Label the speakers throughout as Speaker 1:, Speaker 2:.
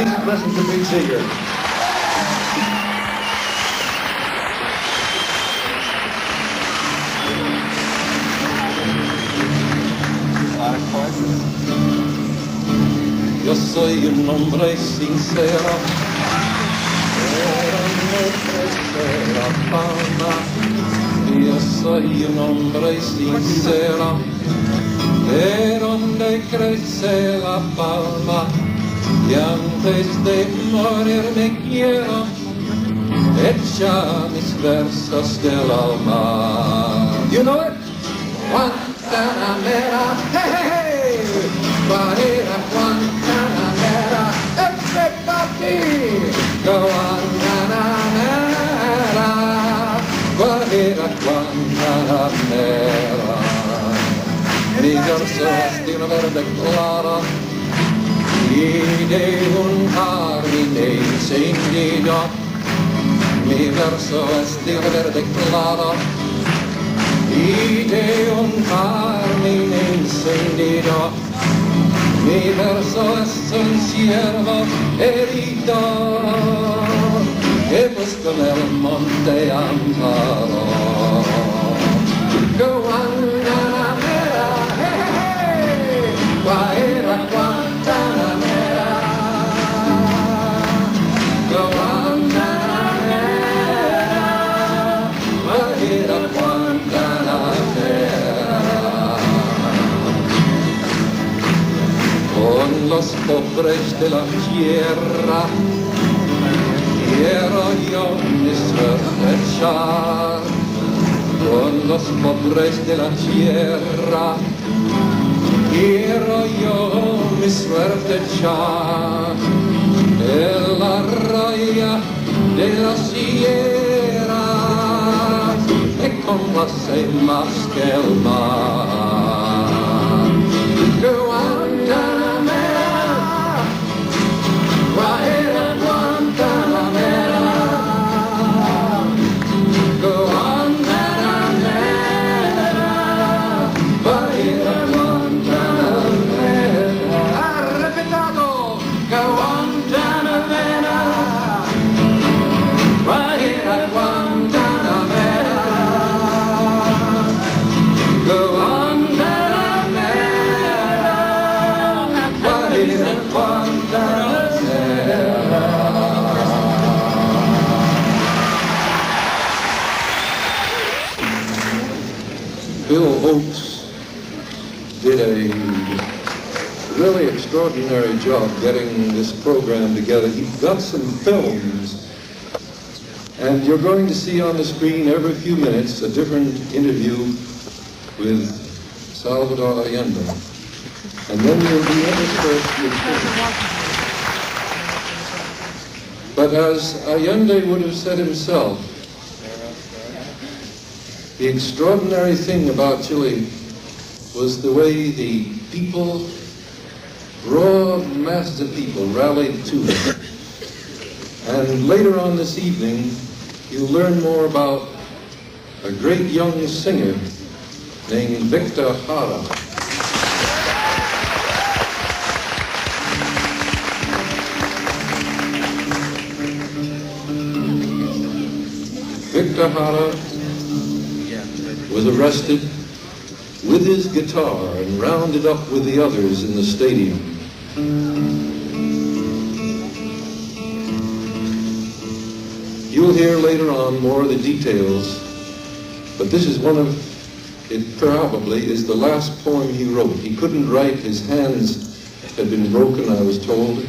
Speaker 1: Please present the big singer. Yo soy un hombre sincero, pero me crece la fama. Yo soy un hombre sincero, pero me crece la palma. Y antes de morir me quiero echar mis versos del alma. You know it? Guantanamera, hey, hey, hey! Guajira, Guantanamera, everybody! Guantanamera, Guajira, Guantanamera. Mi verso es de una verde clara y de un carmine encendido. Mi verso es de una verde clara y de un carmine encendido. Mi verso es un ciervo herido que busca en el monte amparo. Guantanamera, hey, hey, Guajira, Guantanamera, Guantanamera, Guajira, Guantanamera. Con los pobres de la tierra quiero yo mi suerte echar. Con los pobres de la tierra quiero yo mi suerte echar. En la raya de la sierra me complace más que el mar. Guantanamera, Guajira, Guantanamera, Guantanamera, Guajira, Guantanamera. Repetado, Guantanamera, Guajira, Guantanamera, Guantanamera, Guajira, Guantanamera. Bill Oates did a really extraordinary job getting this program together. He got some films, and you're going to see on the screen every few minutes a different interview with Salvador Allende. And then you'll be interspersed with films. But as Allende would have said himself, the extraordinary thing about Chile was the way the people, broad masses of people, rallied to it. And later on this evening, you'll learn more about a great young singer named Victor Jara. Victor Jara was arrested with his guitar and rounded up with the others in the stadium. You'll hear later on more of the details, but this is one of, it probably is the last poem he wrote. He couldn't write, his hands had been broken, I was told,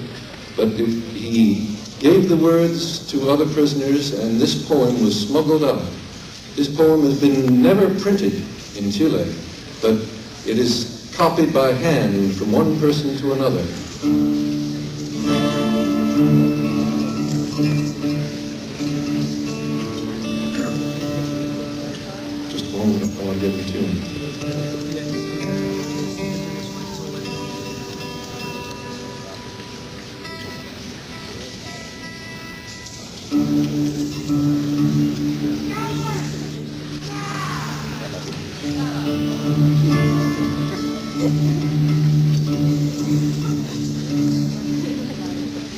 Speaker 1: but he gave the words to other prisoners, and this poem was smuggled out. This poem has been never printed in Chile, but it is copied by hand from one person to another. Just a moment, I want to get the tune.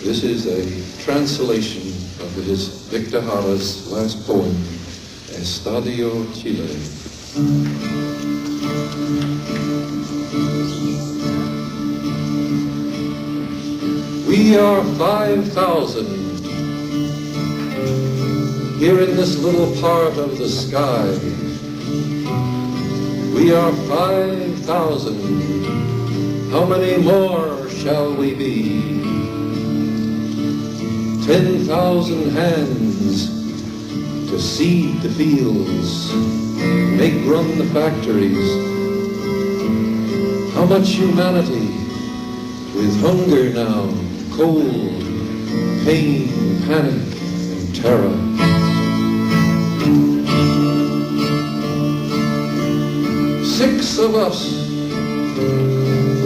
Speaker 1: This is a translation of his Victor Jara's last poem, Estadio Chile. We are 5,000 here in this little part of the sky. We are 5,000. How many more shall we be? 10,000 hands to seed the fields, make run the factories. How much humanity with hunger now, cold, pain, panic, and terror. Six of us,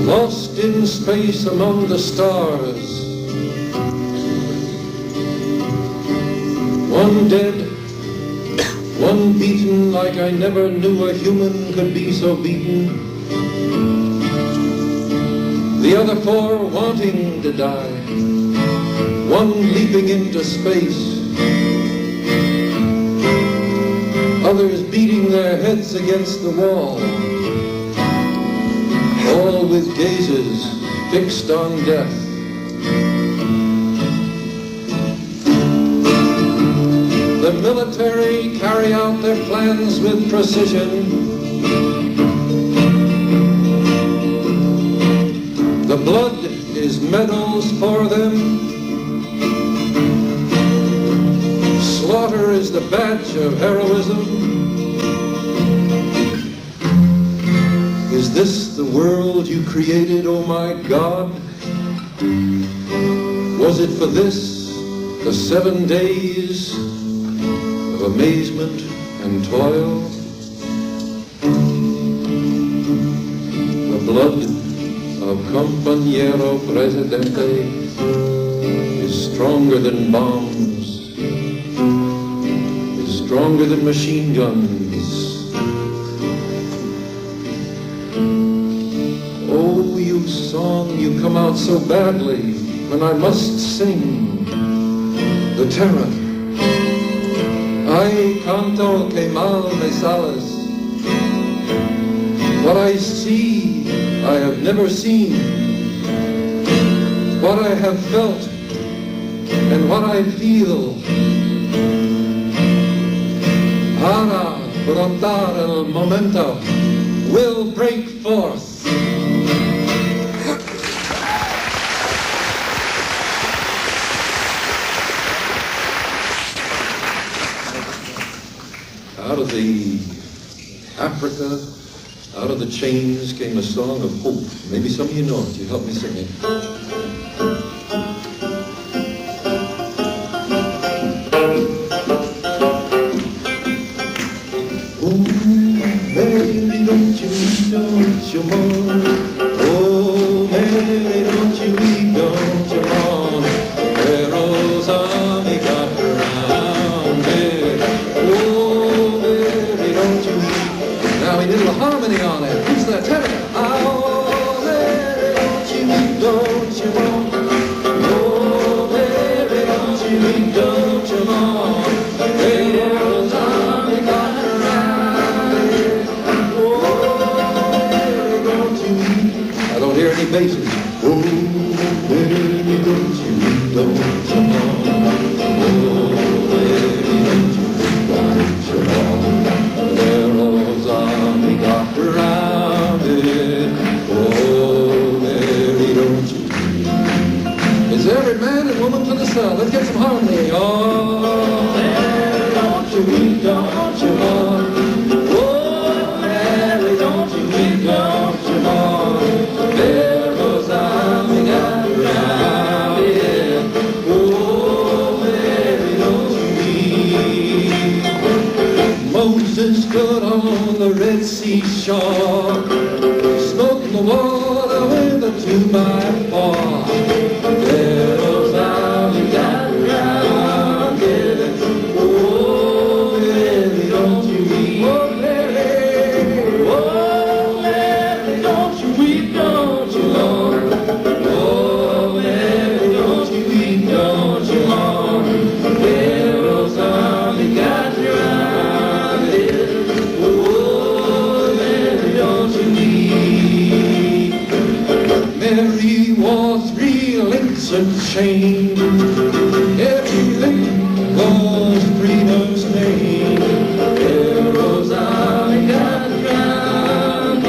Speaker 1: lost in space among the stars. One dead, one beaten like I never knew a human could be so beaten. The other four wanting to die, one leaping into space, others beating their heads against the wall, all with gazes fixed on death. The military carry out their plans with precision. The blood is medals for them. Slaughter is the badge of heroism. Is this the world you created, oh my God? Was it for this, the 7 days of amazement and toil? The blood of Compañero Presidente is stronger than bombs, is stronger than machine guns. Oh, you song, you come out so badly when I must sing the terror. Ay, canto que mal me sales. What I see, I have never seen. What I have felt and what I feel. Para brotar el momento will break forth. Out of the Africa, out of the chains came a song of hope. Maybe some of you know it. You help me sing it. Oh, Mary, don't you weep, don't you mourn. Oh, Mary, don't you weep, don't you mourn. Pharaoh's army got around it. Oh, Mary, don't you weep. Now we need a little harmony on it. Who's that tenor? Oh, Mary, don't you weep, don't you mourn. Oh, Mary, don't you weep, don't you mourn. Pharaoh's army got around it. Oh, Mary, don't you weep. I don't hear any basses. Oh, Mary, don't you weep, don't you mourn. Oh, Mary, don't you weep, don't you mourn. Pharaoh's army got around it. Oh, Mary, don't you weep. Is every man and woman to the sun? Let's get some harmony. Oh, Mary, don't you weep, don't you mourn. Oh, Mary, don't you weep, don't you mourn. Pharaoh's army got around it. Oh, Mary, don't you weep. Moses stood on the Red Sea shore, smoking the water with a 2x4. Pharaoh's army got around it. Oh, Mary, don't you weep. Oh, Mary. Oh, Mary, don't you weep, don't you, Lord. Oh, Mary, don't you weep. shame. Every lick was freedom's name. There was I got drowned.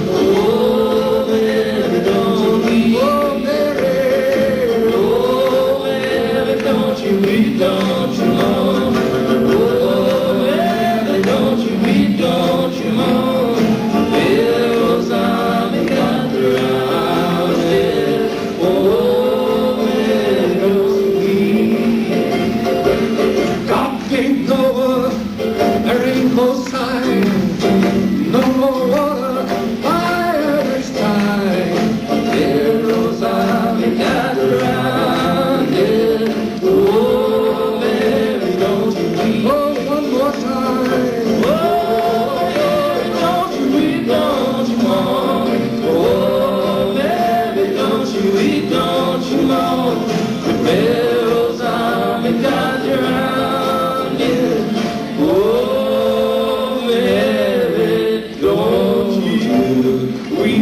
Speaker 1: Oh, Mary, don't weep. Oh, Mary. Oh, Mary, don't you weep, don't you mourn. Oh, Mary, don't you weep, don't you mourn. There was I got drowned. Oh, Mary, don't you weep. God gave Noah a rainbow sign. No more water, fire's time. There was I got drowned. Oh, Mary, don't you weep. Oh, one more time. Oh, Mary, don't you weep, don't you mourn. Oh, Mary, don't you weep, don't you mourn. There was I got drowned. Oh, Mary, don't you weep.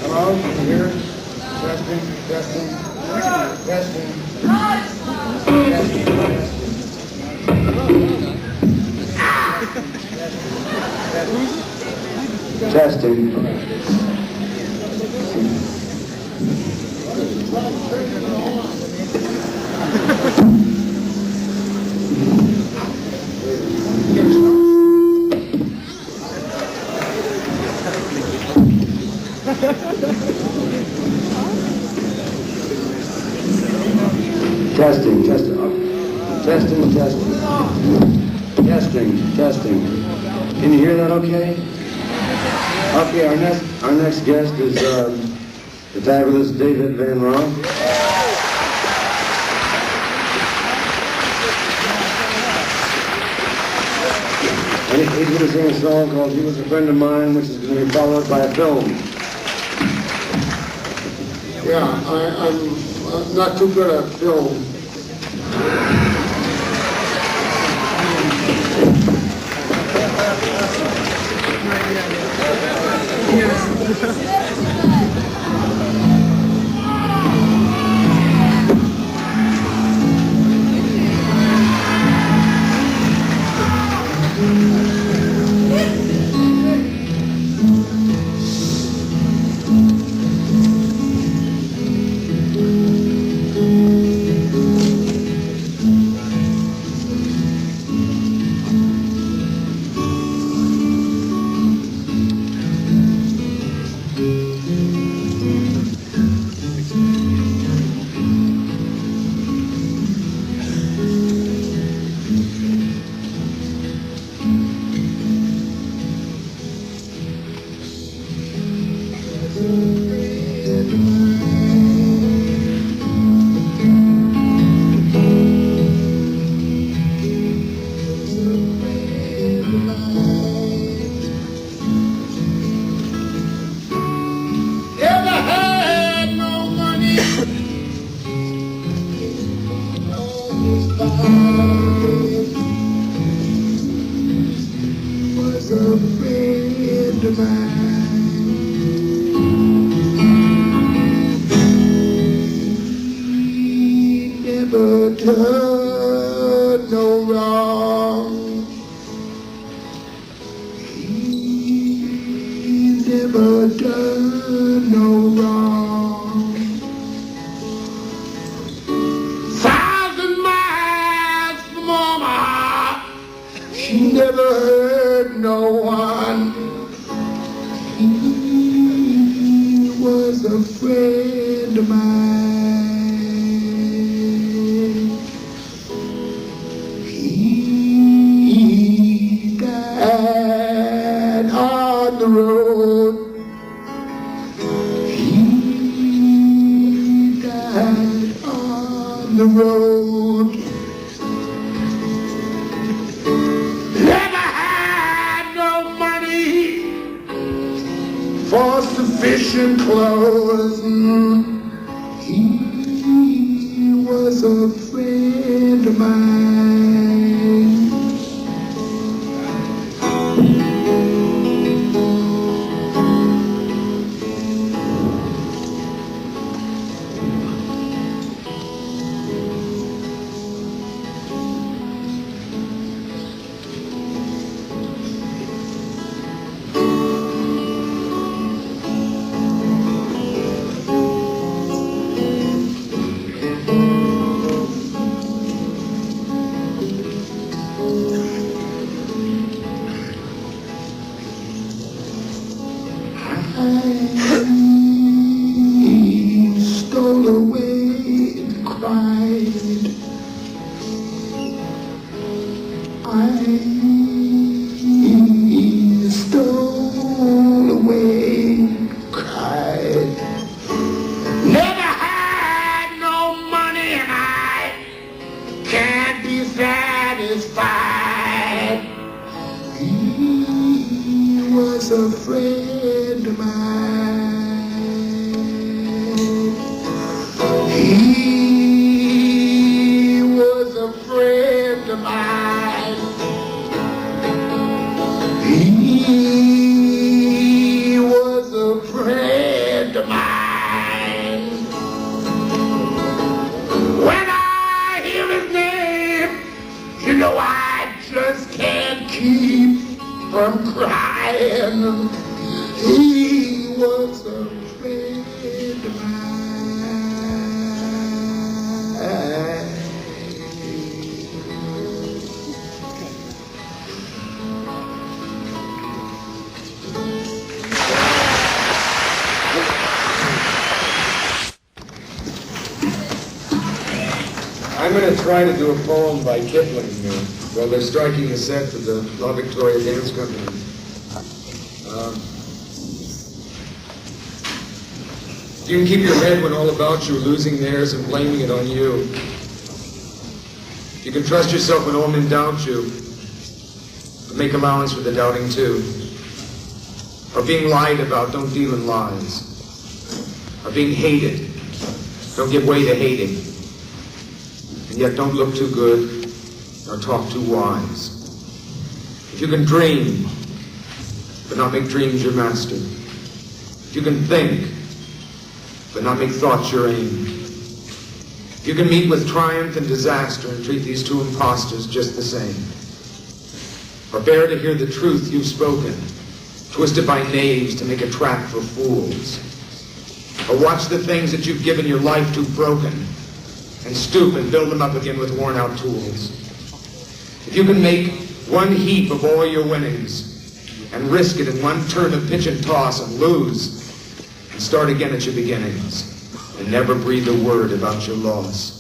Speaker 2: Hello, can you hear us? Testing, testing, testing. Testing, testing, testing, testing, testing, testing. Can you hear that okay? Okay, our next guest is the fabulous David Van Ron. And he's going to sing a song called "He Was a Friend of Mine," which is going to be followed by a film.
Speaker 3: Yeah, I'm not too good at film. Was a friend of mine. He never done no wrong. He never done no wrong. 1,000 miles from Omaha, she never hurt no one. He was a friend of mine. He died on the road. He died on the road. Never had no money. for sufficient clothes. He was a friend of mine. He stole away and cried. I stole away and cried. Never had no money and I can't be satisfied. He was a friend of mine. He was a friend of mine. He was a friend of mine. When I hear his name, you know I just can't keep from crying. He was a friend of mine.
Speaker 2: I'm going to try to do a poem by Kipling here while they're striking a set for the La Victoria Dance Company. You can keep your head when all about you are losing theirs and blaming it on you. You can trust yourself when all men doubt you, but make allowance for the doubting too. Or being lied about, don't deal in lies. Or being hated, don't give way to hating. And yet don't look too good or talk too wise. If you can dream, but not make dreams your master. If you can think, but not make thoughts your aim. If you can meet with triumph and disaster and treat these two impostors just the same. Or bear to hear the truth you've spoken, twisted by knaves to make a trap for fools. Or watch the things that you've given your life to broken and stoop and build them up again with worn-out tools. If you can make one heap of all your winnings and risk it in one turn of pitch and toss and lose and start again at your beginnings and never breathe a word about your loss.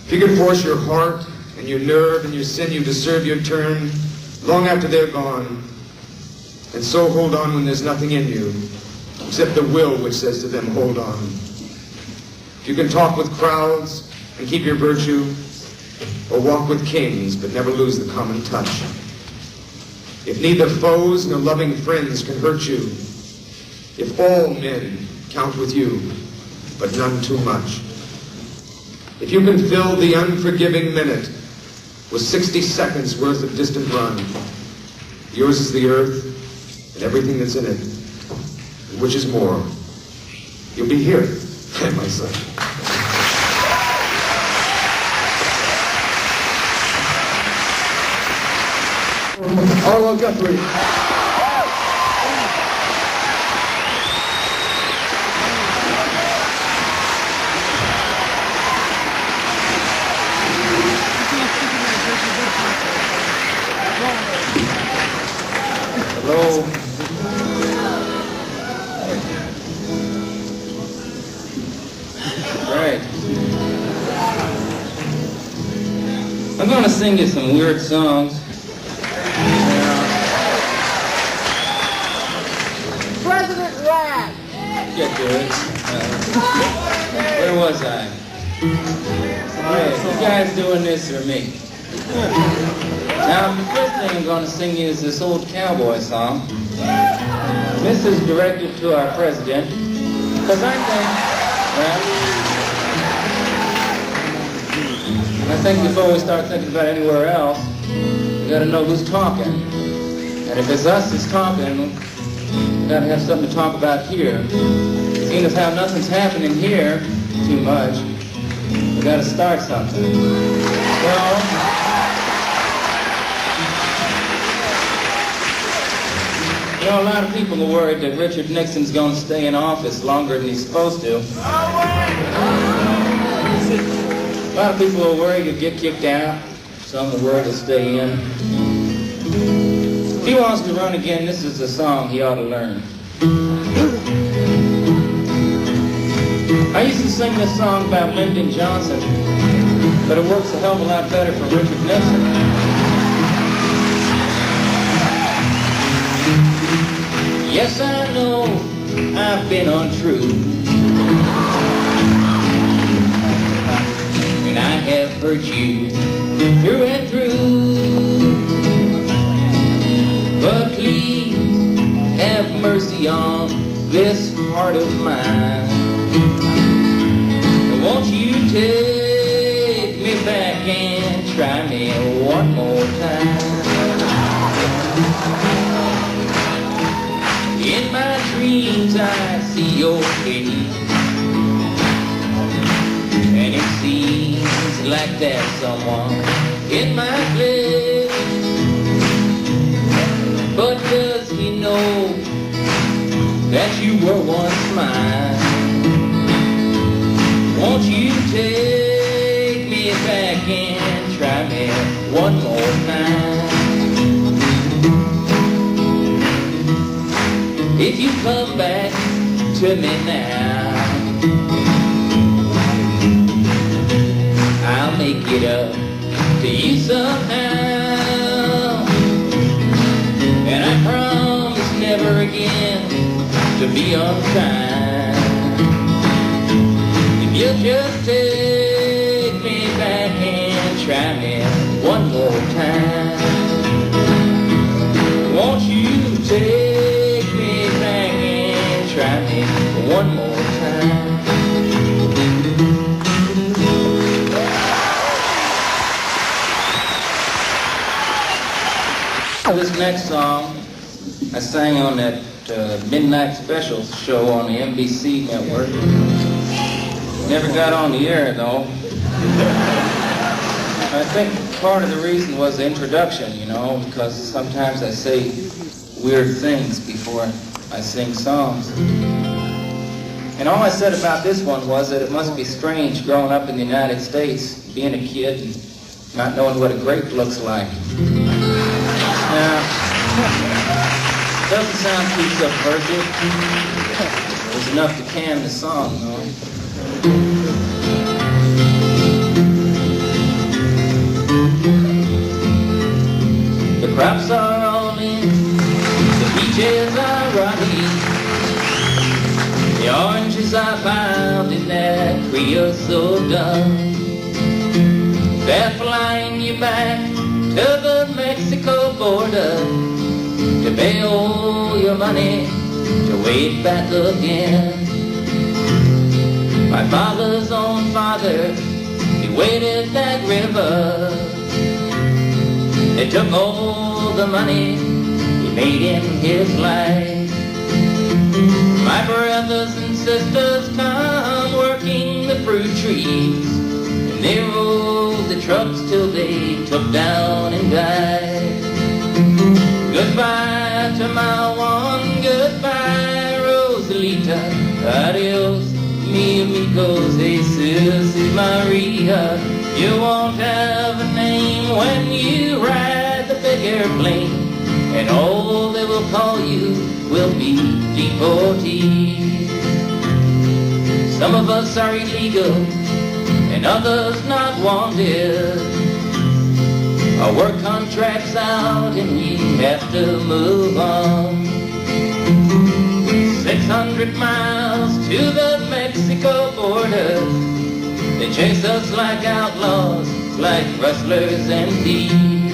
Speaker 2: If you can force your heart and your nerve and your sinew to serve your turn long after they're gone, and so hold on when there's nothing in you except the will which says to them, hold on. If you can talk with crowds and keep your virtue, or walk with kings but never lose the common touch. If neither foes nor loving friends can hurt you, if all men count with you, but none too much. If you can fill the unforgiving minute with 60 seconds worth of distant run, yours is the earth and everything that's in it, and which is more, you'll be here, my son.
Speaker 3: All Guthrie.
Speaker 4: Hello. Right. I'm going to sing you some weird songs.
Speaker 3: President Rad.
Speaker 4: Get to it. Where was I? Hey, you guys doing this or me? Now, the first thing I'm going to sing you is this old cowboy song. This is directed to our president, because I think before we start thinking about anywhere else, we got to know who's talking. And if it's us that's talking, we got to have something to talk about here. Seeing as how nothing's happening here too much, we got to start something. Well, you know, a lot of people are worried that Richard Nixon's going to stay in office longer than he's supposed to. A lot of people are worried he'll get kicked out. Some are worried he'll stay in. If he wants to run again, this is a song he ought to learn. I used to sing this song about Lyndon Johnson, but it works a hell of a lot better for Richard Nixon. Yes, I know I've been untrue, and I have hurt you through and through, but please have mercy on this heart of mine. Won't you take me back and try me one more time? In my dreams I see your face, and it seems like there's someone in my place. But does he know that you were once mine? Won't you take me back and try me one more time? If you come back to me now, I'll make it up to you somehow. And I promise never again to be unkind. If you'll just take me back and try me one more time. Won't you take me back and try me one more time? This next song I sang on that midnight special show on the NBC network. Never got on the air though. I think part of the reason was the introduction, you know, because sometimes I say weird things before I sing songs. And all I said about this one was that it must be strange growing up in the United States, being a kid and not knowing what a grape looks like. Now, doesn't sound too subversive. It was enough to can the song, though. The crops are all in, the peaches are rotting, the oranges are bound in that creosote dust. They're flying you back to the Mexico border to pay all your money to wait back again. My father's own father, he waded that river. They took all the money he made in his life. My brothers and sisters come working the fruit trees, and they rode the trucks till they took down and died. Goodbye to my one, goodbye Rosalita, adios mi amigos, Jesus y Maria. You won't have a name when you ride the big airplane, and all they will call you will be deportees. Some of us are illegal and others not wanted. Our work contract's out and we have to move on. 600 miles to the Mexico border. They chase us like outlaws, like rustlers and thieves.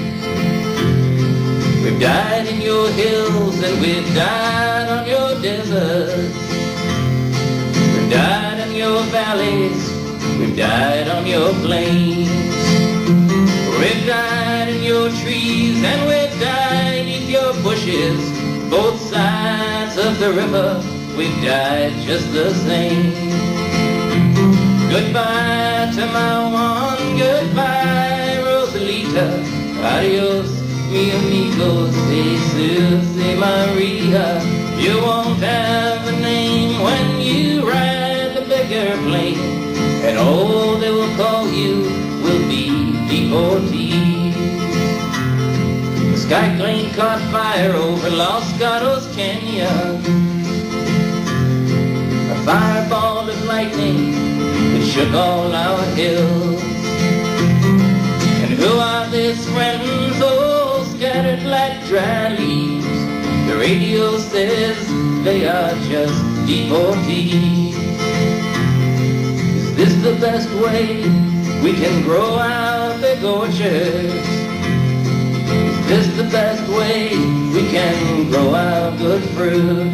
Speaker 4: We've died in your hills and we've died on your died on your plains. We've died in your trees and we've died in your bushes. Both sides of the river, we've died just the same. Goodbye to my one, goodbye Rosalita. Adios, mi amigos, Jesus de Maria. You won't have a name when you ride the bigger plane, and all they will call you will be deportees. The sky plane caught fire over Los Gatos Canyon, a fireball of lightning that shook all our hills. And who are these friends, oh, scattered like dry leaves? The radio says they are just deportees. Is this the best way we can grow our big orchards? Is this the best way we can grow our good fruit?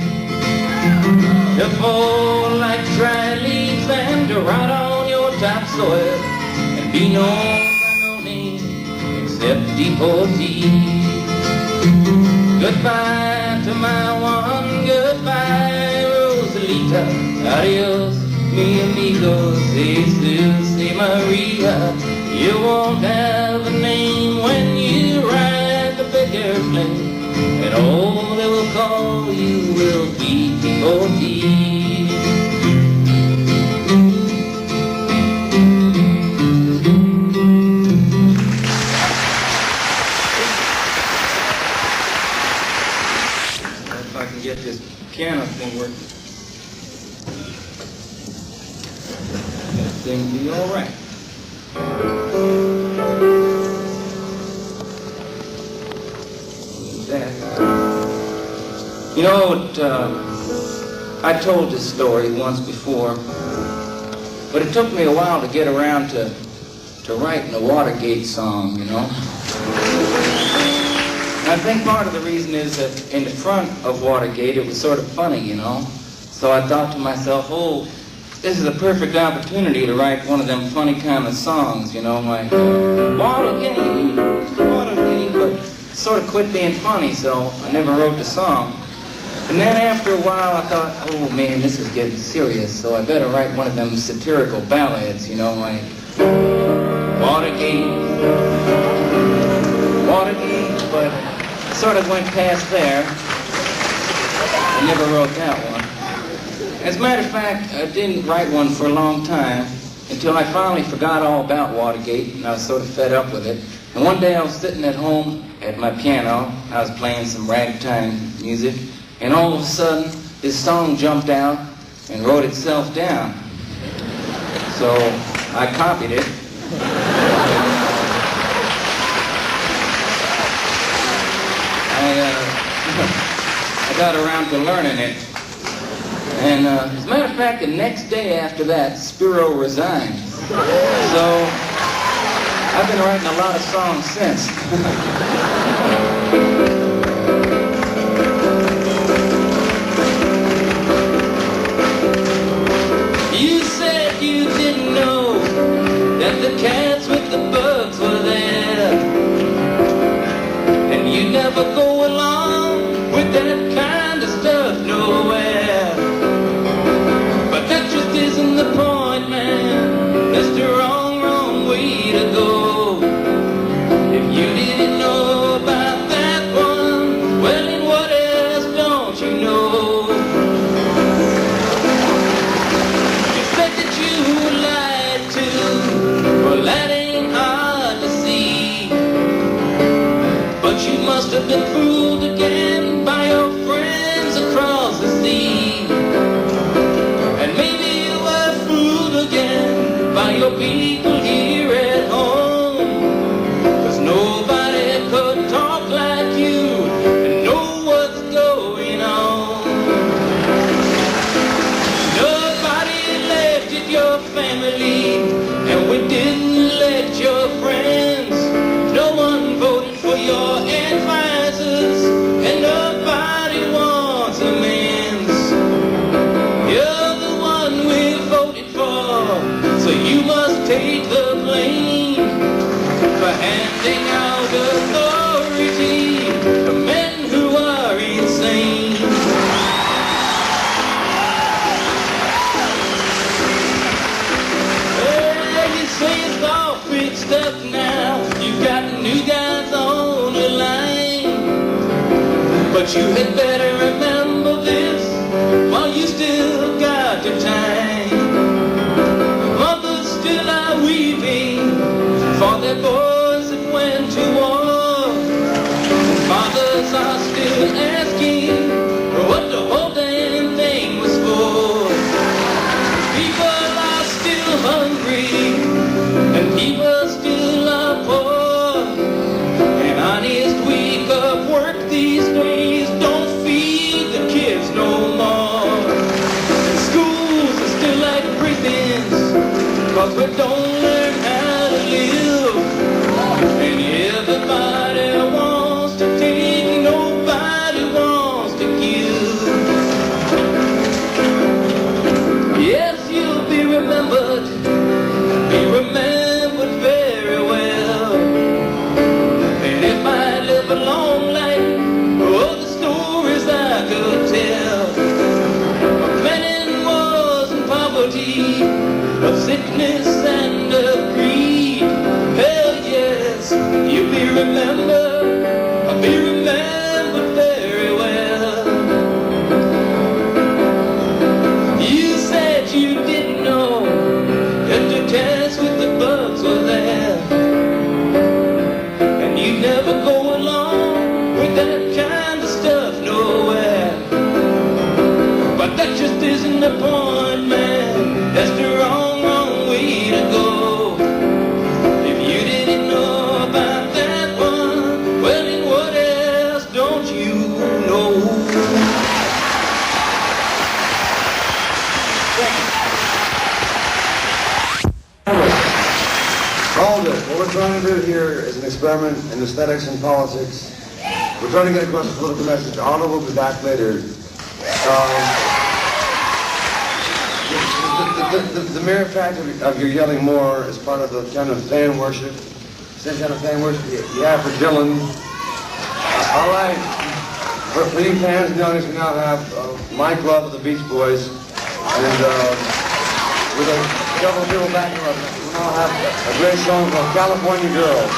Speaker 4: To fall like dry leaves and to rot on your topsoil and be known by no name except deportees. Goodbye to my one, goodbye Rosalita. Adios, mi amigos, Jesus de Maria. You won't have a name when you ride the bigger plane, and all they will call you will be deportees. If I can get this piano thing working, that thing will be all right. You know, I told this story once before, but it took me a while to get around to writing a Watergate song, you know. And I think part of the reason is that in the front of Watergate it was sort of funny, you know. So I thought to myself, oh, this is a perfect opportunity to write one of them funny kind of songs, you know, like Watergate, Watergate, but it sort of quit being funny, so I never wrote the song. And then after a while I thought, oh man, this is getting serious, so I better write one of them satirical ballads, you know, like Watergate, Watergate, but sort of went past there. I never wrote that one. As a matter of fact, I didn't write one for a long time until I finally forgot all about Watergate, and I was sort of fed up with it. And one day I was sitting at home at my piano, I was playing some ragtime music, and all of a sudden this song jumped out and wrote itself down. So I copied it. I got around to learning it. And as a matter of fact, the next day after that, Spiro resigned. So I've been writing a lot of songs since. You said you didn't know that the cats with the bugs were there, and you never go along with that kind of stuff nowhere. But that just isn't the point, man. That's the wrong, wrong way to go. If you didn't know about that one, you still got the time. Mothers still are weeping for their boys that went to war. Fathers are still asking what the whole damn thing was for. People are still hungry and people still are poor. An honest week of work these days don't feed the kids no more. And schools are still like prisons, 'cause we don't learn how to live. And everybody wants to take, nobody wants to give. Yes, you'll be remembered very well. And if I live a long life, oh, the stories I could tell of men in wars and poverty, of sickness and of greed. Hell yes, you'll be remembered very well. You said you didn't know that the cats with the bugs were there, and you'd never go along with that kind of stuff nowhere. But that just isn't the point, man. That's the wrong way to go. If you didn't know about that one, well then what else don't you know?
Speaker 2: Hold it. What we're trying to do here is an experiment in aesthetics and politics. We're trying to get across a political message. Arnold will be back later. The mere fact of your yelling more is part of the kind of fan worship. Same kind of fan worship you have for Dylan. All right. For you fans in the audience, we now have Mike Love of the Beach Boys. And with a couple of people backing up, we now have a great song called California Girl.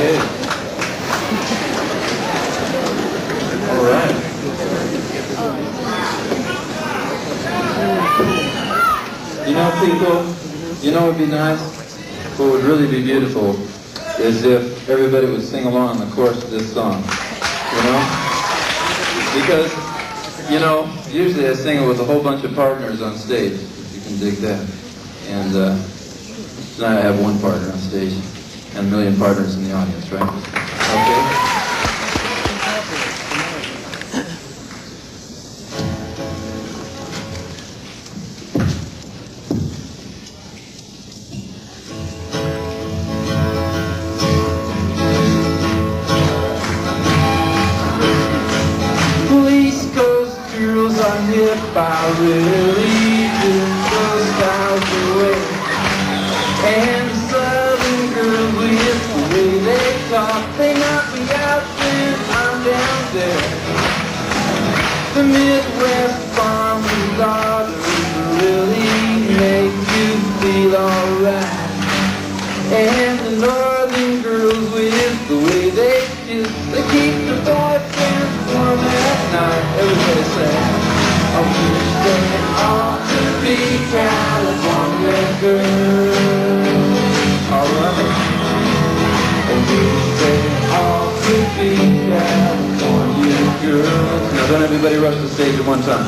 Speaker 1: Hey. All right. You know, people, you know what would be nice? What would really be beautiful is if everybody would sing along the chorus of this song, you know? Because, you know, usually I sing it with a whole bunch of partners on stage, if you can dig that. And tonight I have one partner on stage and a million partners in the audience, right? Okay? East Coast girls are hip, I really do those styles away. And the Southern girls with the way they talk, they knock me out when I'm down there. The Midwest farmer's daughters really make you feel alright. And the Northern girls with the way they kiss, they keep the boyfriends warm at night. Everybody say, I wish they all could be California girls. Alright. I wish they all could be California girls. Now don't everybody rush the stage at one time.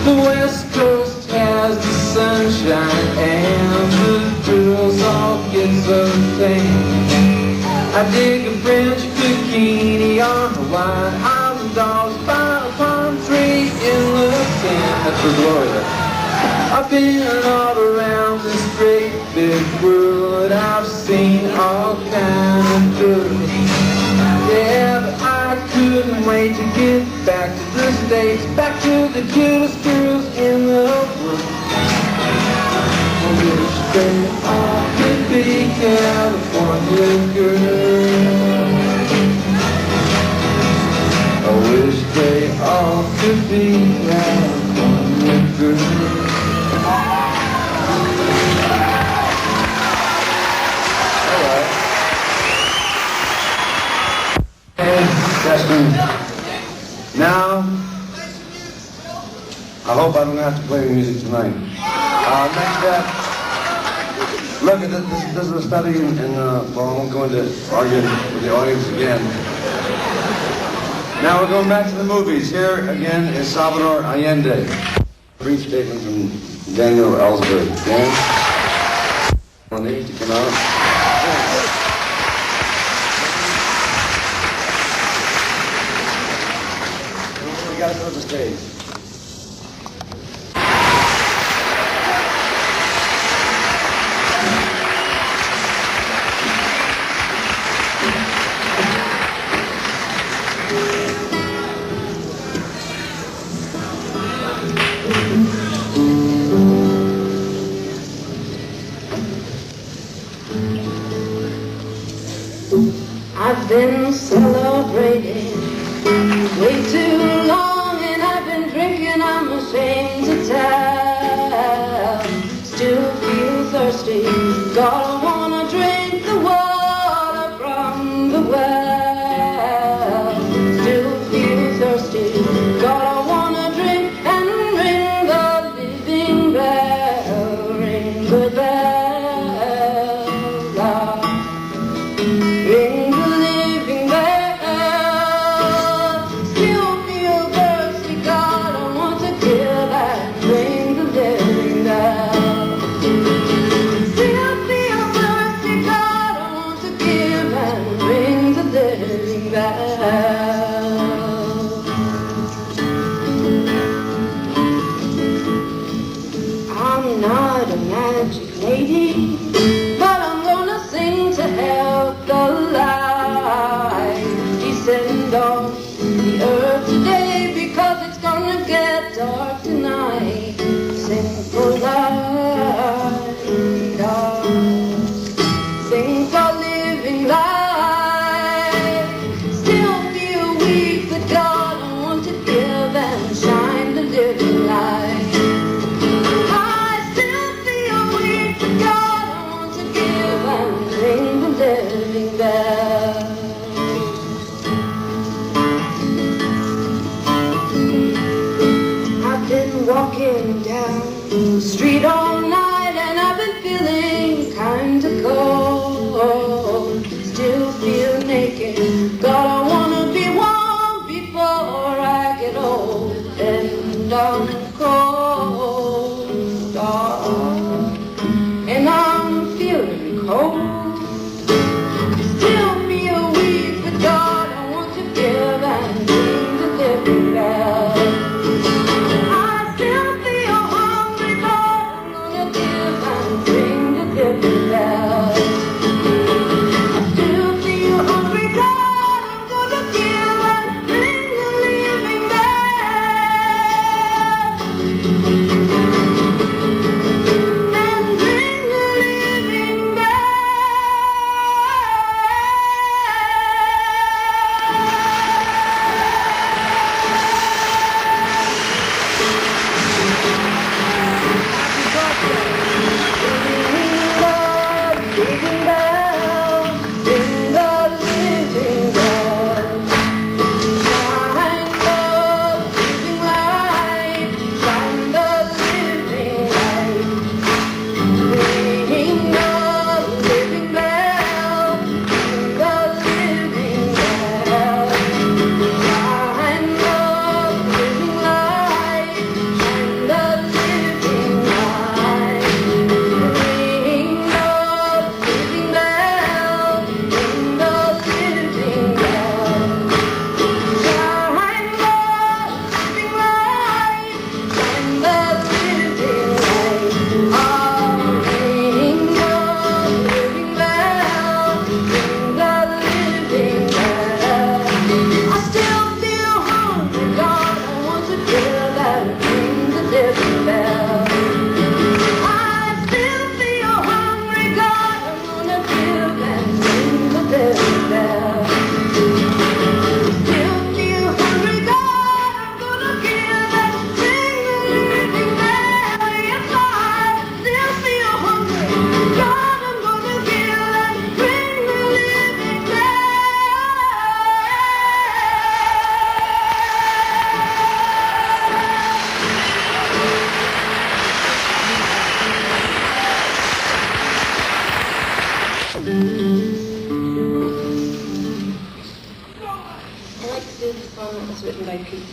Speaker 1: The West Coast has the sunshine and the girls all get so tame. I dig a French bikini on Hawaiian Island dogs by a palm tree in the sand. That's for Gloria. I've been all around this great big world. I've seen all kinds of girls. Yeah, but I couldn't wait to get back to the States, back to the cutest girls in the world. I wish they all could be California girls. I wish they all could be California girls.
Speaker 2: hope I don't have to play the music tonight. Next up, look at this is a study in well, I won't go into arguing with the audience again. Now we're going back to the movies. Here again is Salvador Allende. Brief statement from Daniel Ellsberg. Dan? On these to come out. We got to go to the stage.
Speaker 5: I've been celebrating way too long, and I've been drinking, I'm ashamed to tell. Still feel thirsty, God, I wanna drink the water from the well. Still feel thirsty, God, I wanna drink and ring the living bell, ring the bell. Ring the living bell. Still feel thirsty, God, I want to give and ring the living bell. Still feel thirsty, God, I want to give and ring the living bell. I'm not a magic lady, but I'm gonna sing to help the light descend on the earth today, because it's gonna get dark tonight. Sing for light, sing for living light. Still feel weak, but God, I want to give and shine the living light. Ring the living bell. I've been walking down the street all night, and I've been feeling kinda cold. Still feel naked, God, I wanna be warm before I get old. And I'm cold, and I'm feeling cold. Still feel weak, but God, I want to give and ring the living bell. I still feel hungry, God, I'm gonna give and ring the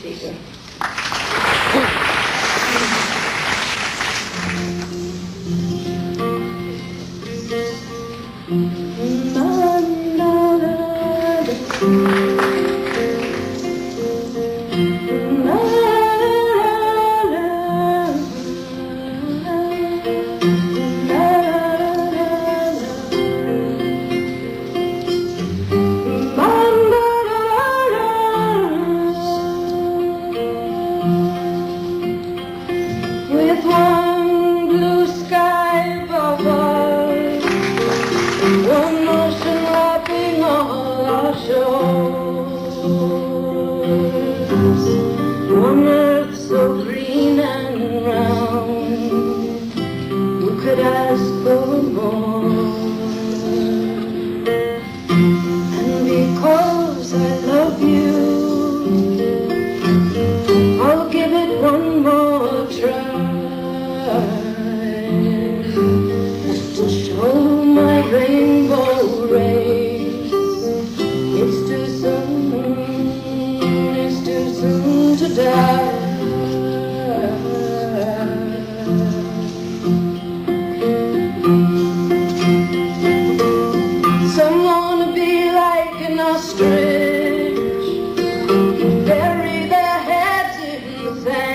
Speaker 5: speaker. With one blue sky above us, one ocean wrapping all our shores, one earth so green and round, who could ask for more? And because I love you, I'll give it one more try to show my rainbow rays. It's too soon to die. Some wanna be like an ostrich, bury their heads in the sand.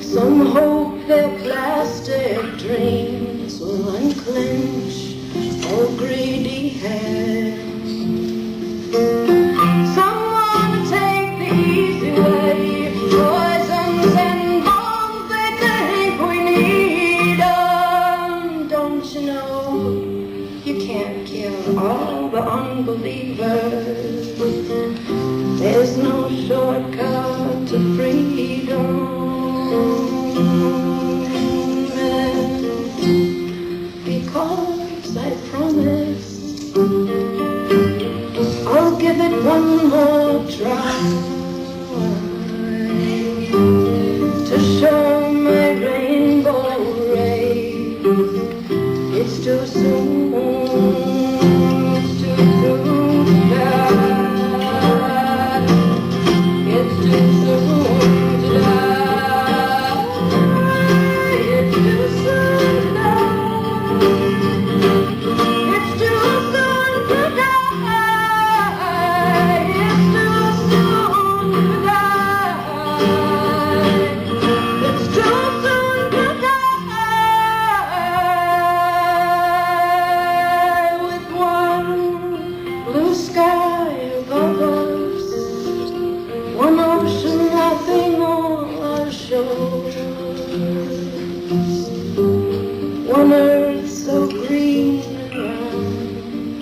Speaker 5: Some hope their plastic dreams will unclench all greedy hands. Some wanna take the easy way, poisons and bombs they think we need 'em. Don't you know you can't kill all the unbelievers? There's no shortcut to freedom. Because I promise I'll give it one more try to show my rainbow rays. It's too soon to die. It's too soon to die. It's too soon to die. It's too soon to die. It's too soon to die. It's too soon to die. With one blue sky above us, one ocean wrapping all our shores, one earth so green and round,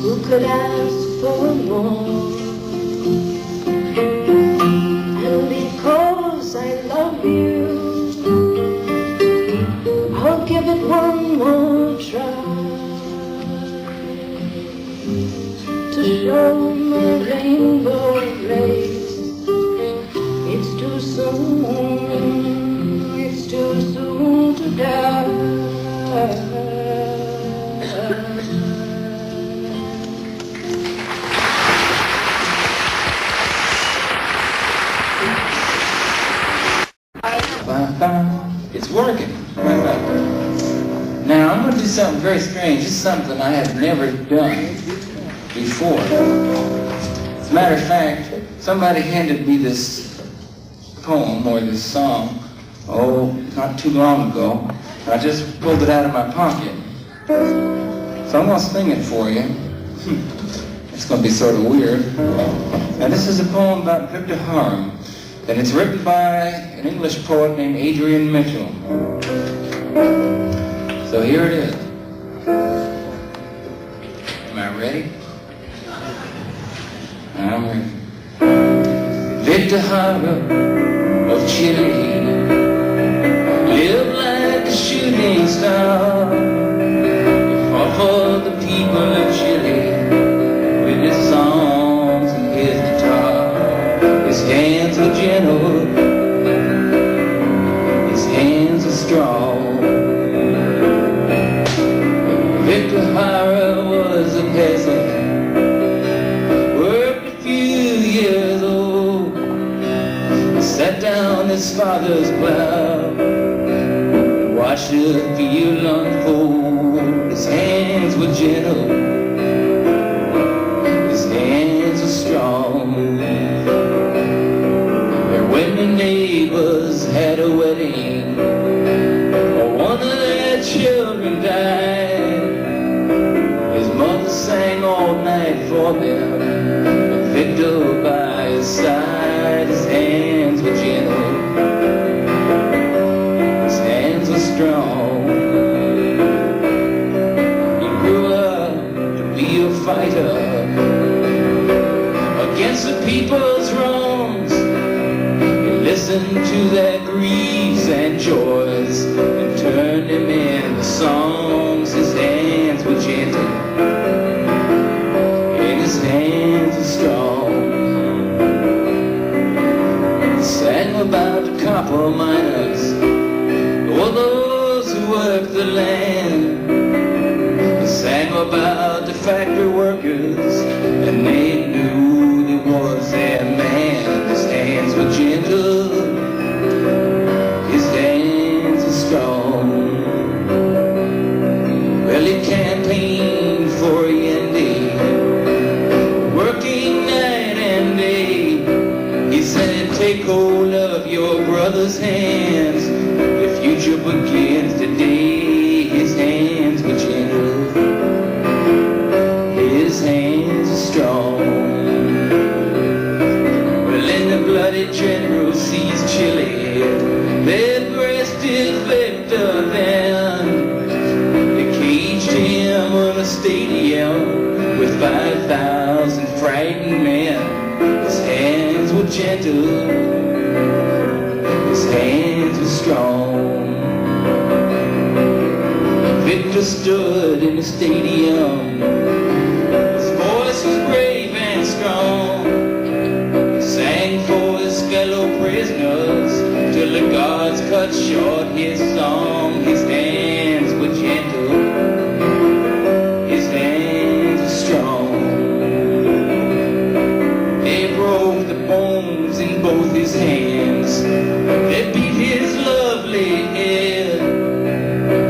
Speaker 5: who could ask for more? And because I love you, I'll give it one more try to show my rainbow rays. It's too soon to die.
Speaker 4: It's working. Now I'm going to do something very strange. It's something I have never done before. As a matter of fact, somebody handed me this poem or this song, not too long ago. I just pulled it out of my pocket. So I'm going to sing it for you. It's going to be sort of weird. Now this is a poem about gov't, and it's written by an English poet named Adrian Mitchell. So here it is. Am I ready? I'm ready. gov't of Chile lived like a shooting star. He fought for the people of Chile with his songs and his guitar. His hands were gentle, his hands were strong. gov't was a peasant, worked sat down his father's plow, watched the field unfold. His hands were gentle, his hands were strong. And when the neighbors had a wedding, one of their children died, his mother sang all night for them, and Victor by his side. His hands were gentle, his hands were strong. He grew up to be a fighter against the people's wrongs. He listened to their griefs and joys and turned them into songs. His hands were gentle and his hands were strong. He sang about the copper miners, all those who worked the land. He sang about the factory workers, and they knew he was their man. His hands were gentle, his hands were strong. Well, he campaigned for Allende, working night and day. He said, take hold of your brother's hands, the future begins today. His hands were gentle, his hands were strong. Well, in the bloody general sees Chile, they breasted Victor then. They caged him in a stadium with 5,000 frightened men. His hands were gentle, his hands were strong. Victor stood in the stadium, his voice was brave and strong. He sang for his fellow prisoners till the guards cut short his song. His hands were gentle, his hands were strong. They broke the bones in both his hands, they beat his lovely head.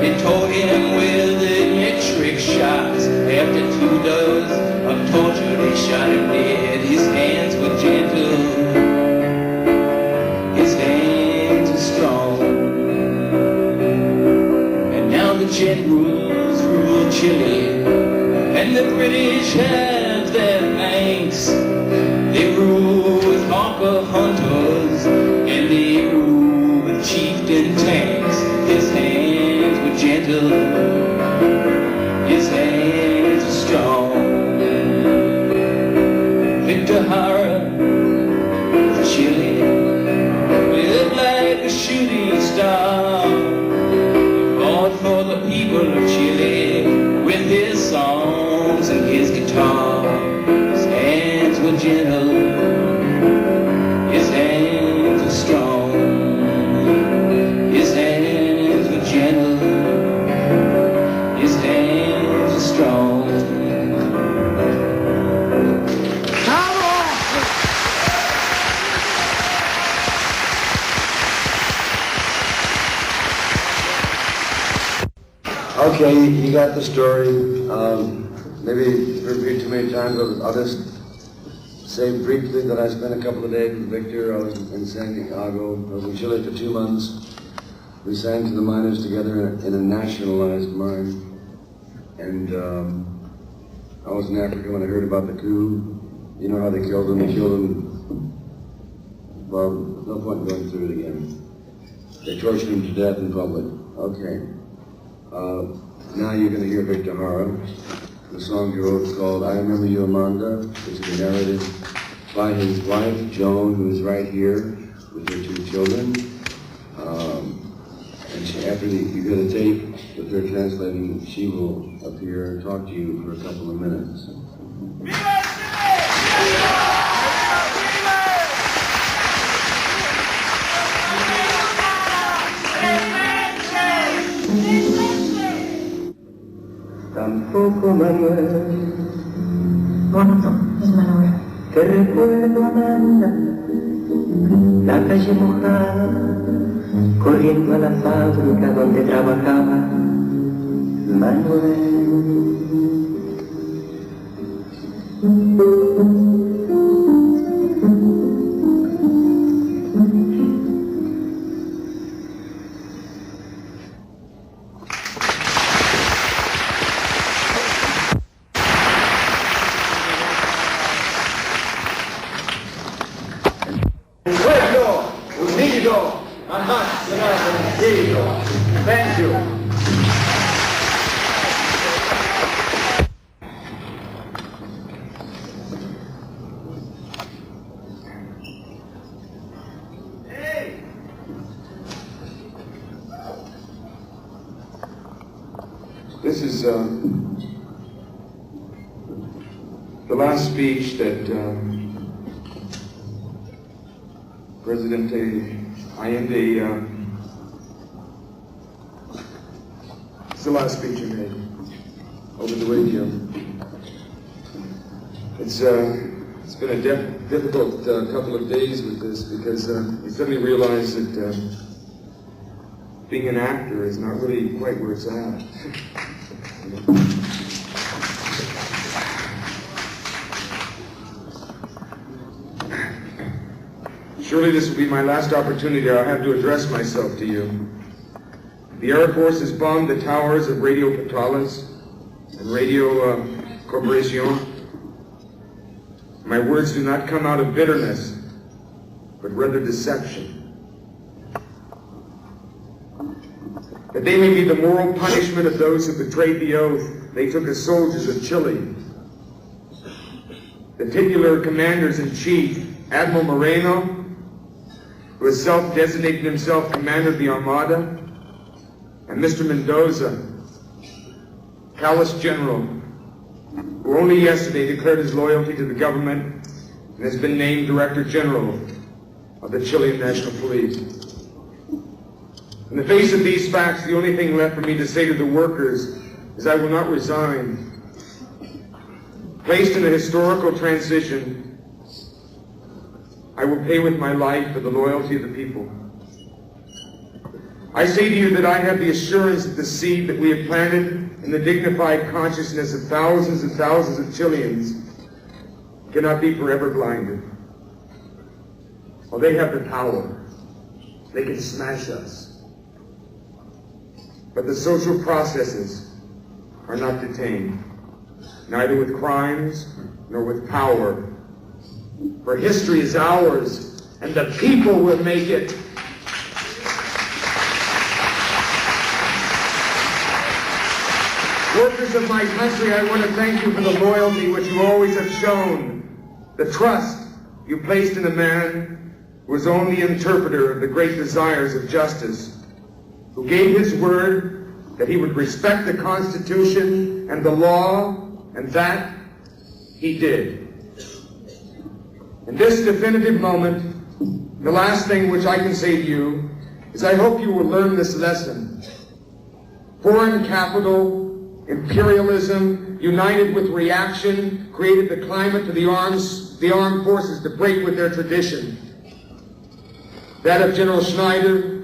Speaker 4: They tore him with electric shots. After 2 days of torture, they shot him dead. His hands were gentle, his hands were strong. And now the generals rule Chile, and the British have their thanks. They rule with hawker hunters, and they rule with chieftain tanks. His hands were gentle, his hands were strong. Victor Jara of Chile lived like a shooting star. He fought for the people of Chile with his songs and his guitar. His hands were gentle, his hands were strong. His hands were gentle, his hands were strong.
Speaker 2: Okay, you got the story. Maybe repeat too many times. I'll just say briefly that I spent a couple of days with Victor. I was in San Diego. I was in Chile for 2 months. We sang to the miners together in a nationalized mine. And I was in Africa when I heard about the coup. You know how they killed him? They killed him. Well, no point in going through it again. They tortured him to death in public. Okay. Now you're going to hear Victor Jara. The song he wrote is called I Remember You, Amanda, which is narrated by his wife, Joan, who is right here with her 2 children. And after you get a tape with her translating, she will appear and talk to you for a couple of minutes. Tampoco, Manuel.
Speaker 5: Bonito, es Manuel.
Speaker 2: Te recuerdo, Amanda,
Speaker 6: la calle mojada, corriendo a la fábrica donde trabajaba Manuel.
Speaker 2: Thank you.
Speaker 1: This is the last speech that Presidente Allende, it's the last speech he made over the radio. It's been a difficult couple of days with this because you suddenly realize that being an actor is not really quite where it's at. Surely this will be my last opportunity I'll have to address myself to you. The Air Force has bombed the towers of Radio Portales and Radio Corporación. My words do not come out of bitterness, but rather deception. That they may be the moral punishment of those who betrayed the oath they took as soldiers of Chile. The titular commanders-in-chief, Admiral Moreno, who has self-designated himself commander of the Armada, and Mr. Mendoza, callous general, who only yesterday declared his loyalty to the government and has been named Director General of the Chilean National Police. In the face of these facts, the only thing left for me to say to the workers is I will not resign. Placed in a historical transition, I will pay with my life for the loyalty of the people. I say to you that I have the assurance that the seed that we have planted in the dignified consciousness of thousands and thousands of Chileans cannot be forever blinded. Well, they have the power. They can smash us. But the social processes are not detained, neither with crimes nor with power. For history is ours, and the people will make it. Workers of my country, I want to thank you for the loyalty which you always have shown, the trust you placed in a man who was only the interpreter of the great desires of justice, who gave his word that he would respect the Constitution and the law, and that he did. In this definitive moment, the last thing which I can say to you is I hope you will learn this lesson. Foreign capital, imperialism, united with reaction, created the climate for the armed forces to break with their tradition. That of General Schneider,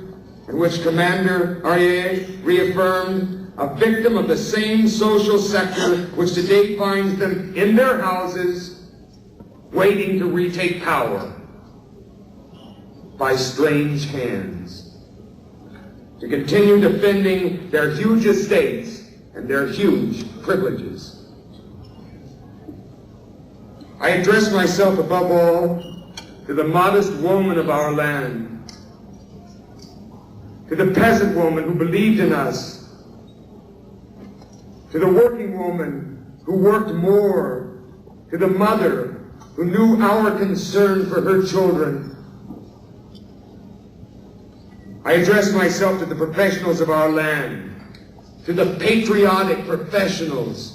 Speaker 1: in which Commander Arias reaffirmed, a victim of the same social sector which today finds them in their houses waiting to retake power by strange hands, to continue defending their huge estates and their huge privileges. I address myself above all to the modest woman of our land, to the peasant woman who believed in us, to the working woman who worked more, to the mother who knew our concern for her children. I address myself to the professionals of our land, to the patriotic professionals,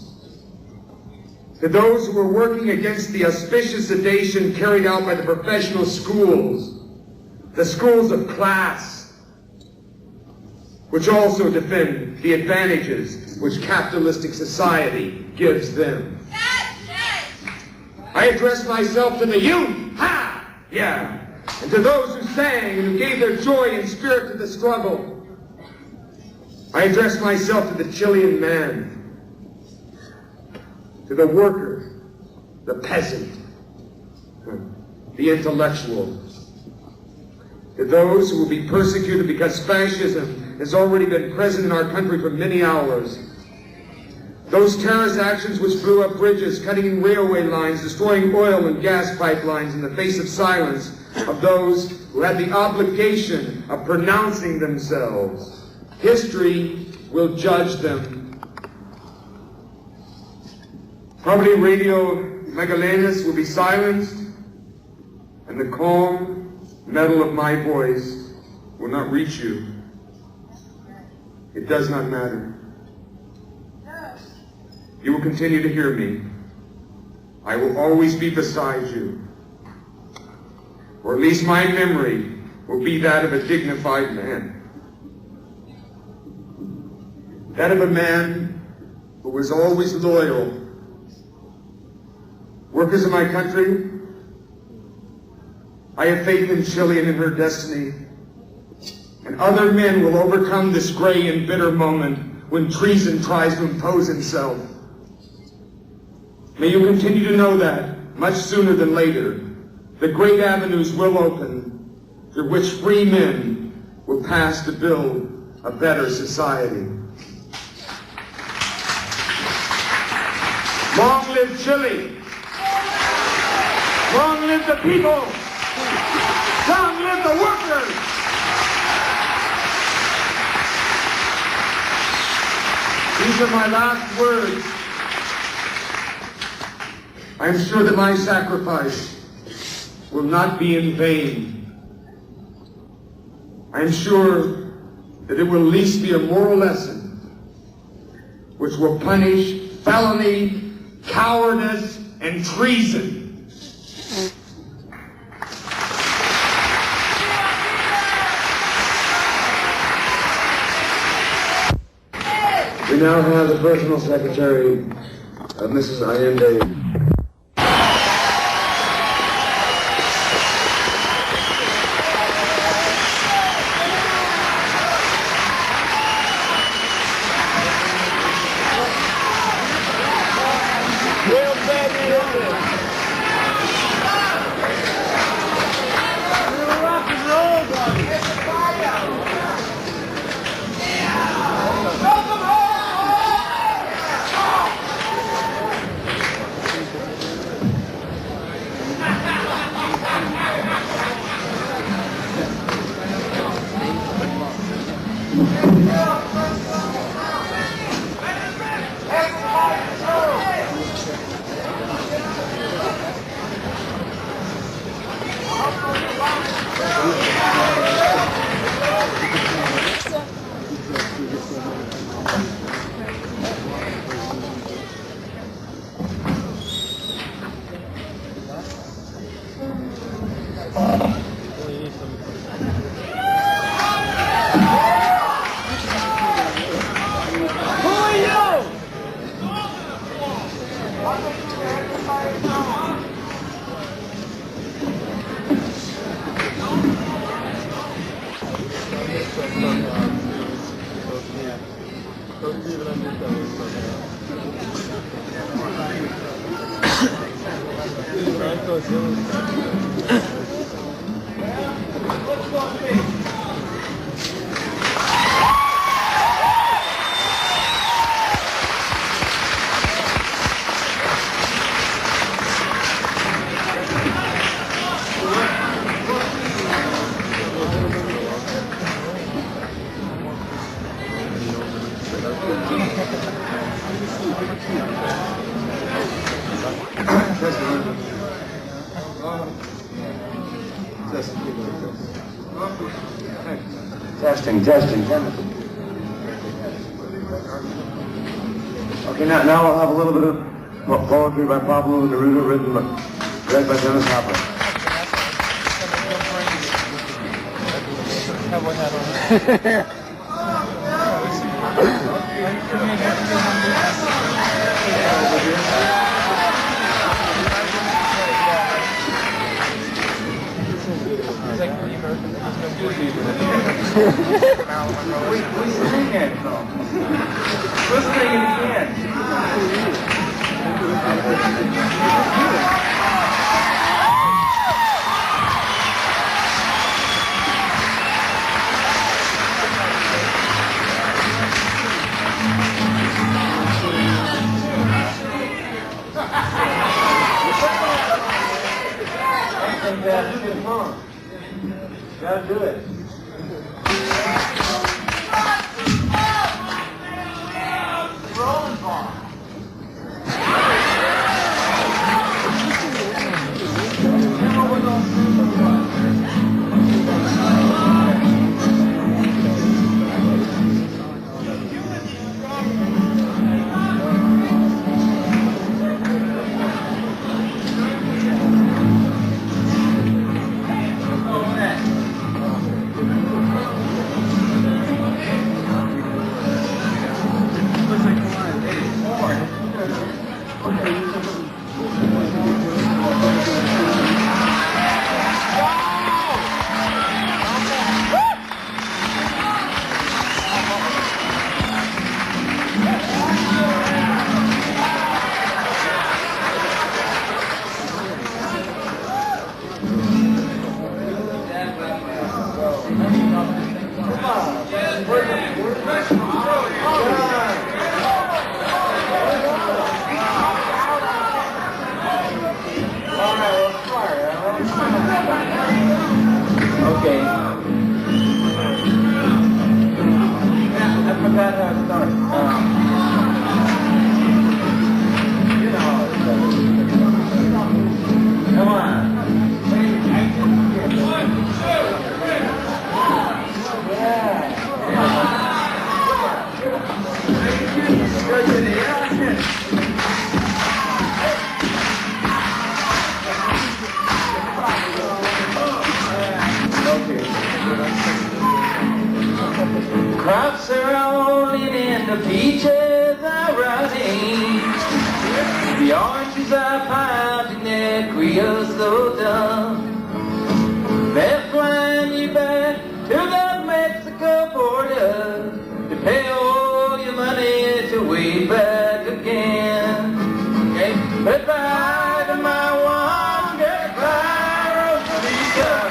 Speaker 1: to those who were working against the auspicious sedation carried out by the professional schools, the schools of class, which also defend the advantages which capitalistic society gives them. I address myself to the youth. Ha! Yeah.
Speaker 7: And to those who sang and who gave their joy and spirit to the struggle, I address myself to the Chilean man, to the worker, the peasant, the intellectual, to those who will be persecuted because fascism has already been present in our country for many hours. Those terrorist actions which blew up bridges, cutting railway lines, destroying oil and gas pipelines in the face of silence of those who had the obligation of pronouncing themselves. History will judge them. Probably Radio Magallanes will be silenced, and the calm metal of my voice will not reach you. It does not matter. You will continue to hear me. I will always be beside you. Or at least my memory will be that of a dignified man. That of a man who was always loyal. Workers of my country, I have faith in Chile and in her destiny. And other men will overcome this gray and bitter moment when treason tries to impose himself. May you continue to know that, much sooner than later, the great avenues will open through which free men will pass to build a better society. Long live Chile! Long live the people! Long live the workers! These are my last words. I am sure that my sacrifice will not be in vain. I am sure that it will at least be a moral lesson which will punish felony, cowardice, and treason.
Speaker 2: We now have the personal secretary of Mrs. Allende. Testing. Okay, now we'll have a little bit of poetry by Pablo Neruda, read by Dennis Hopper.
Speaker 8: We sang that song. Let's sing it again. I think that's good fun. Gotta do it. Rolling ball. Okay. I forgot how to start. You know how it goes. Come on. Crops are rolling and the peaches are rotting. The oranges are piled in their creosote. They're flying you back to the Mexico border to pay all your money to way back again. Okay? Goodbye to my one, goodbye, Rosita.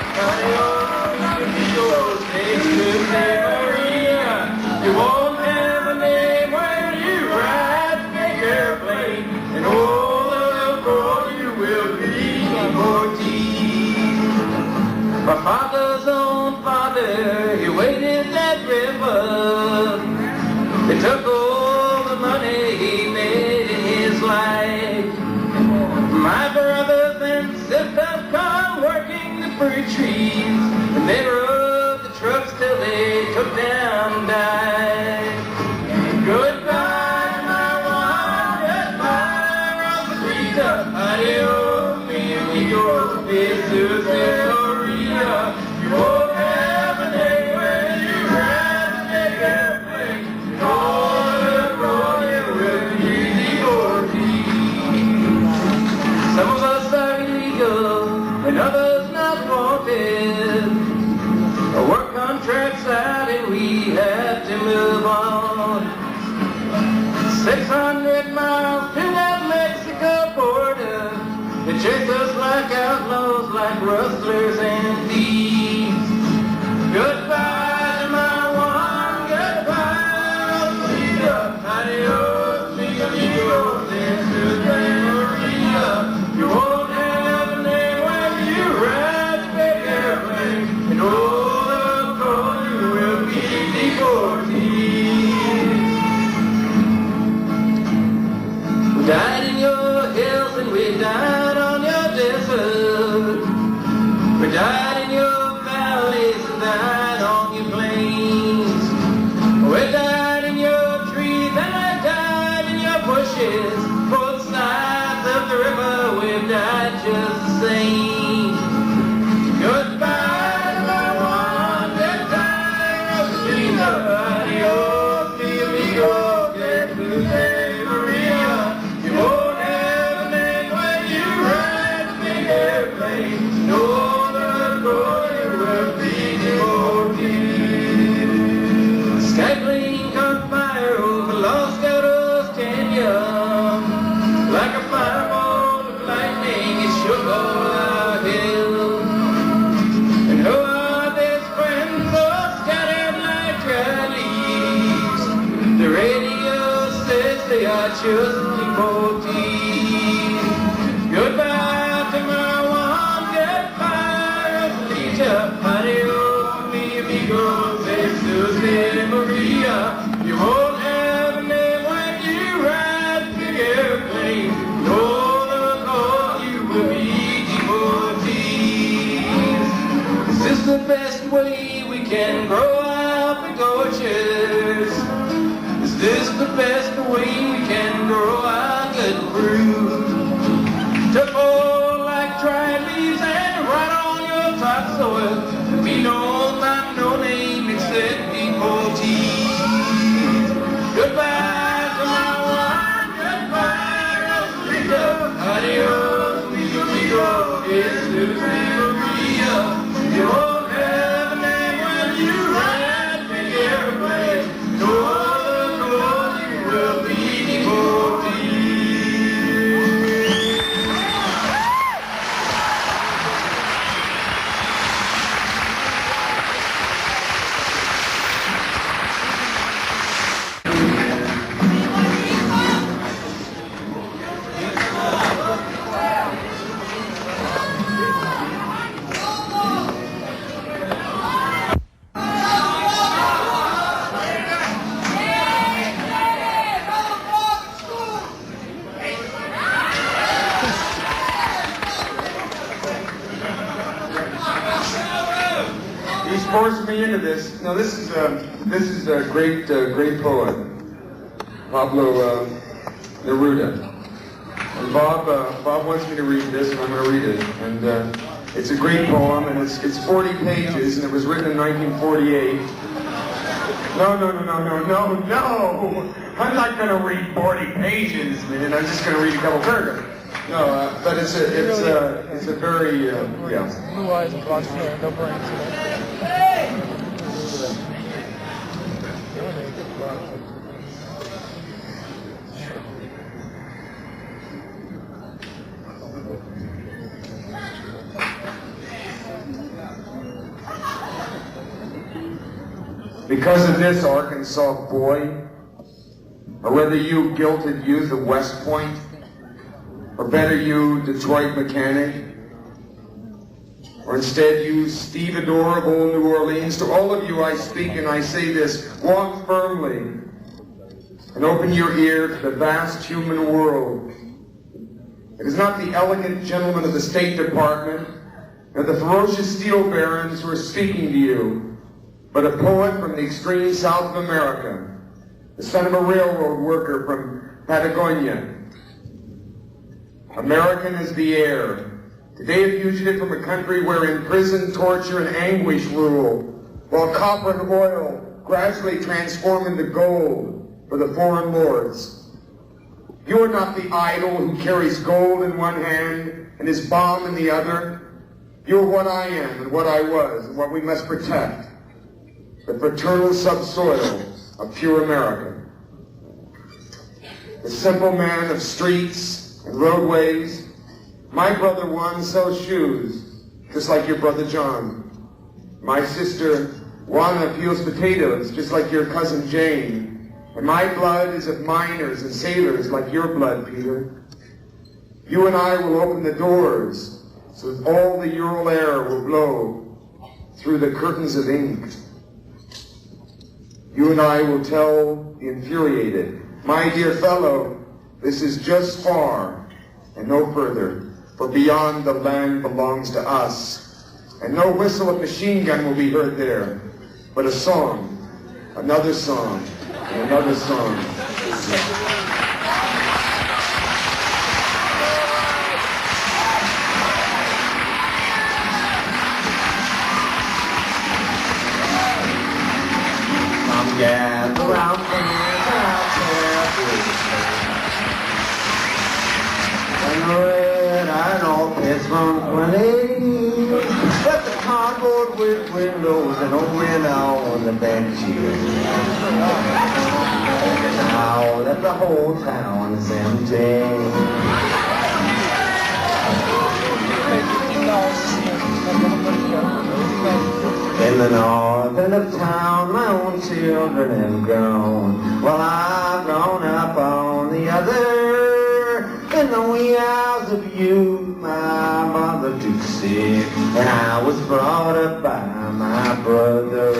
Speaker 8: You won't have a name when you ride the airplane, and all of the you will be 14. My father's own father, he waded that river. They took all the money he made in his life. My brothers and sisters come working the fruit trees, and they rode the trucks till they took down and died. Goodbye, my one, goodbye, Rosita. Adios, mi amigo, Jesus Maria. You won't have a day when you ride the big airplane. All the road will be easy. Some of us are illegal, and others not wanted. Our work contract's out and we have to move on. 600 miles to that Mexico border. They chase us like outlaws, like rustlers and thieves. Goodbye to my one, goodbye, Rosita. Adios, mi amigo, Jesus Maria. You won't have a name when you ride the big airplane, and all the road you will be 14. righteous devotees. Goodbye to my one good fire, adios, mi amigos, Jesus de Maria. You won't have a name when you ride the airplane. Lord, you will be devotees. Is this the best way we can grow out the gorgeous? Is this the best way we can grow our good fruit? To fall like dry leaves and right on your topsoil, to be known by no name except devotees. Goodbye to my one, goodbye, Rosita. Adios, mi amigo, Jesus de Maria. You won't have a name when you ride the airplane. No other Lord, you will be devotees.
Speaker 7: He's forced me into this. No, this is a great poet, Pablo Neruda. And Bob wants me to read this, and I'm going to read it. And it's a great poem, and it's 40 pages, and it was written in 1948. No! I'm not going to read 40 pages, man. I'm just going to read a couple paragraphs. No, but it's a very yeah.
Speaker 9: Blue eyes and blonde hair, no brains.
Speaker 7: Because of this, Arkansas boy, or whether you gilted youth of West Point, or better you Detroit mechanic, or instead you stevedore of old New Orleans, to all of you I speak and I say this: walk firmly and open your ear to the vast human world. It is not the elegant gentlemen of the State Department or the ferocious steel barons who are speaking to you, but a poet from the extreme south of America, the son of a railroad worker from Patagonia. American as the air, today a fugitive from a country wherein prison, torture, and anguish rule, while copper and oil gradually transform into gold for the foreign lords. You are not the idol who carries gold in one hand and his bomb in the other. You are what I am and what I was and what we must protect, the fraternal subsoil of pure America. The simple man of streets and roadways. My brother Juan sells shoes, just like your brother John. My sister Juana peels potatoes, just like your cousin Jane. And my blood is of miners and sailors, like your blood, Peter. You and I will open the doors, so that all the Ural air will blow through the curtains of ink. You and I will tell the infuriated, my dear fellow, this is just far and no further, for beyond the land belongs to us. And no whistle of machine gun will be heard there, but a song, another song, and another song.
Speaker 8: Come gather round me and I'll tell you. And red iron all pits from 180. But the cardboard with windows and old men on the benches. Now that the whole town is empty. In the north end of town, my own children have grown, while I've grown up on the other sick, and I was brought up by my brother.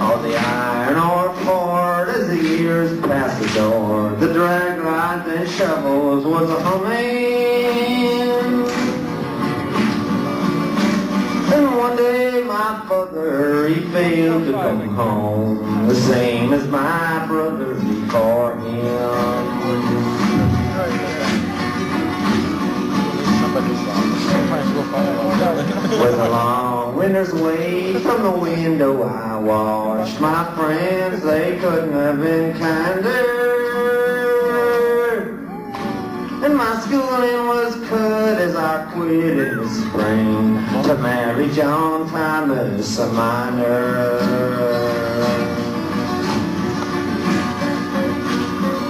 Speaker 8: All the iron ore poured as the years passed the door. The drag lights and shovels was a humming. And one day my father, he failed to come home, the same as my brother before him. With a long winter's wait from the window I watched my friends, they couldn't have been kinder. And my schooling was cut as I quit in the spring to marry John Thomas, a miner.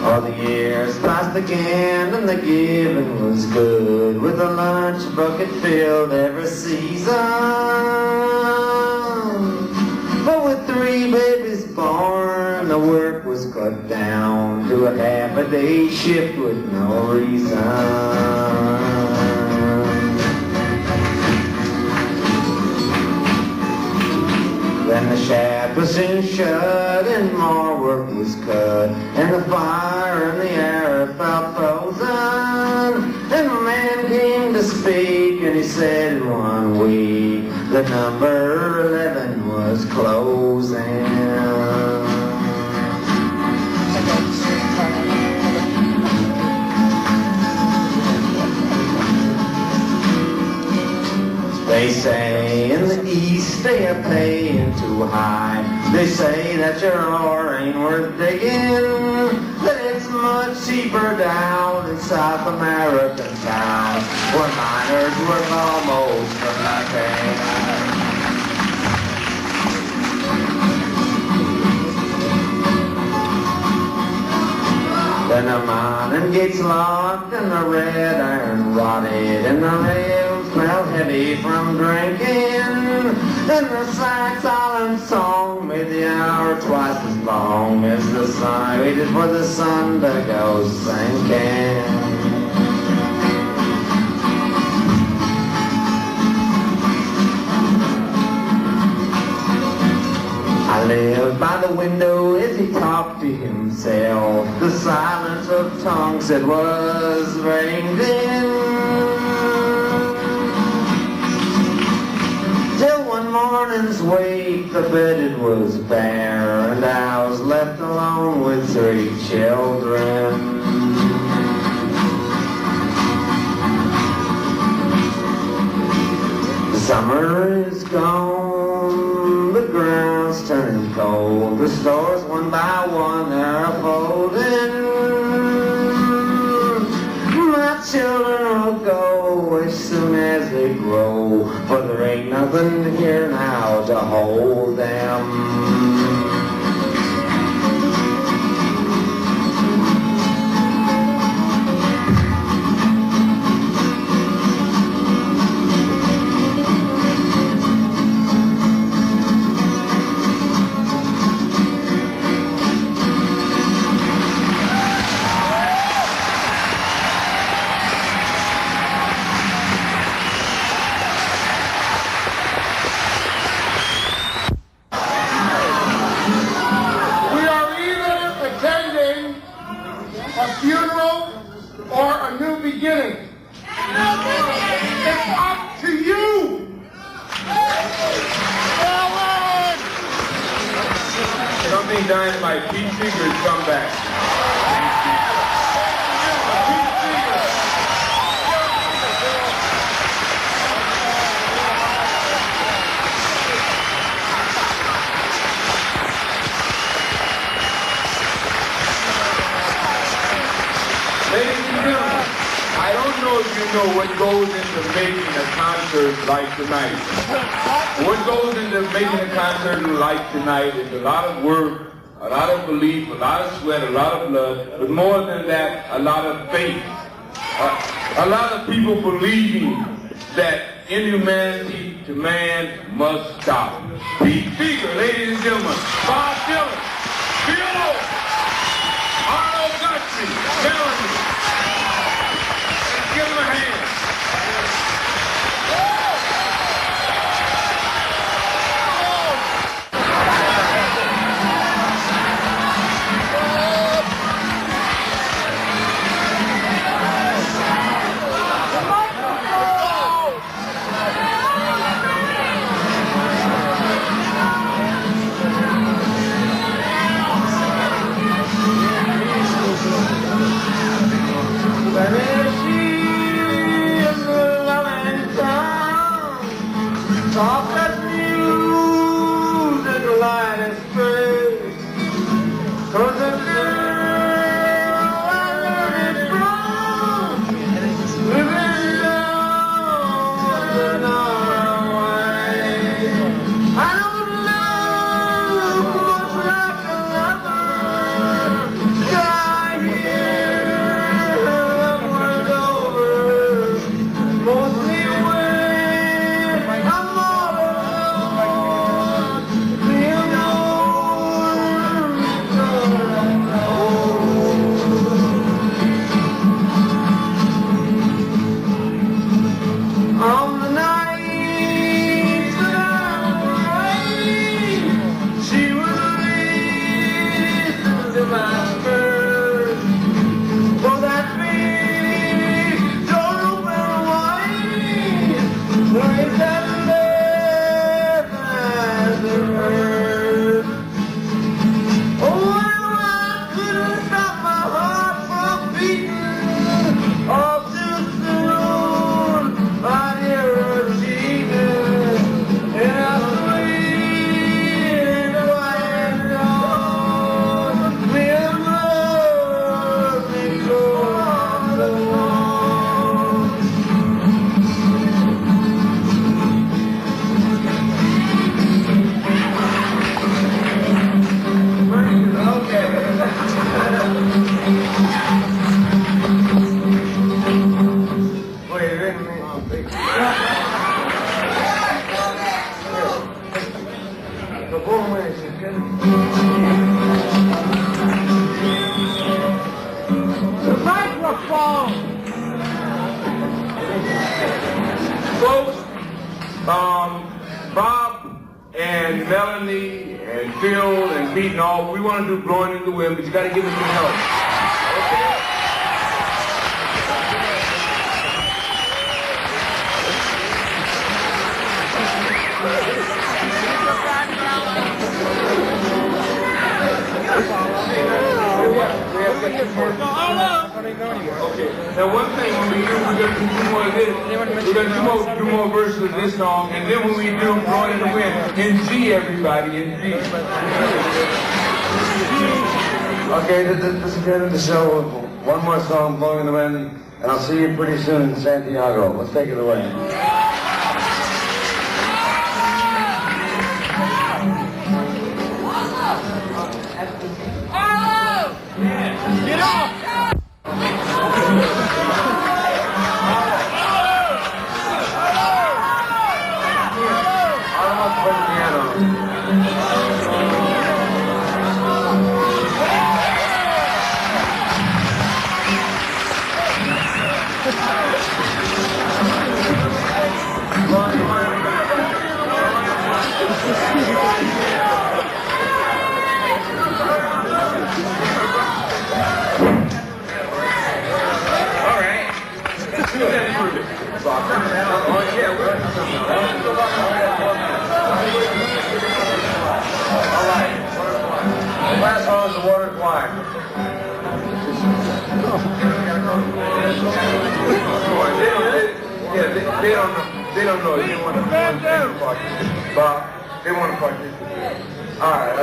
Speaker 8: All the years passed again and the giving was good, with a lunch bucket filled every season. But with 3 babies born, the work was cut down to a half-a-day shift with no reason. Then the shaft was soon shut and more work was cut, and the fire in the air felt frozen. And a man came to speak and he said in 1 week the number 11 was closing. They say in the East they are paying too high. They say that your ore ain't worth digging, that it's much cheaper down in South American towns, where miners work almost for nothing. Then the mining gets locked and the red iron rotted, and the rails smell heavy from drinking. And the silent song made the hour twice as long as the sun waited for the sun to go sinking. I lived by the window as he talked to himself. The silence of tongues that was rained in. Till one morning's wake, the bedded was bare, and I was left alone with 3 children. The summer is gone, the ground's turning cold, the stores one by one are folding. My children will go as soon as they grow, for there ain't nothing here now to hold them.
Speaker 7: Dynamite, Pete Seeger's come back. Ladies and gentlemen, I don't know if you know what goes into making a concert like tonight. What goes into making a concert like tonight is a lot of work, a lot of belief, a lot of sweat, a lot of blood, but more than that, a lot of faith. A lot of people believing that inhumanity to man must stop. Pete Seeger, ladies and gentlemen, Bob Dylan, Bill Arnold, me, telling me. Let's give him a hand.
Speaker 8: Soft as music, light as space. 'Cause the girl I learned it from, living low and our way. I don't look much like a lover. I hear love word over, mostly when I'm all alone. Feel no on the nights that I was away, she would listen to my words. For that big door open wide, with that love as a word. Oh, I couldn't stop my heart from beating all too soon. I hear her cheating in a sweet white dawn. Will love me close alone. Okay. Wait a minute. The woman is good. The microphone.
Speaker 7: Folks, Bob and Melanie and Phil and Pete and all, we want to do Blowing in the Wind, but you got to give us some help. Okay? Okay. Now one thing when we do, we're going to do more of this. We're going to do more verses of this song, and then when we do Blowing in the Wind, in G, everybody, in G.
Speaker 2: Okay, this is the end of the show. One more song, Blowing in the Wind, and I'll see you pretty soon in Santiago. Let's take it away.
Speaker 8: Get off!
Speaker 2: Last song is The Water's Wine.
Speaker 7: They don't know. They want to participate. Bob, they want to participate. All right,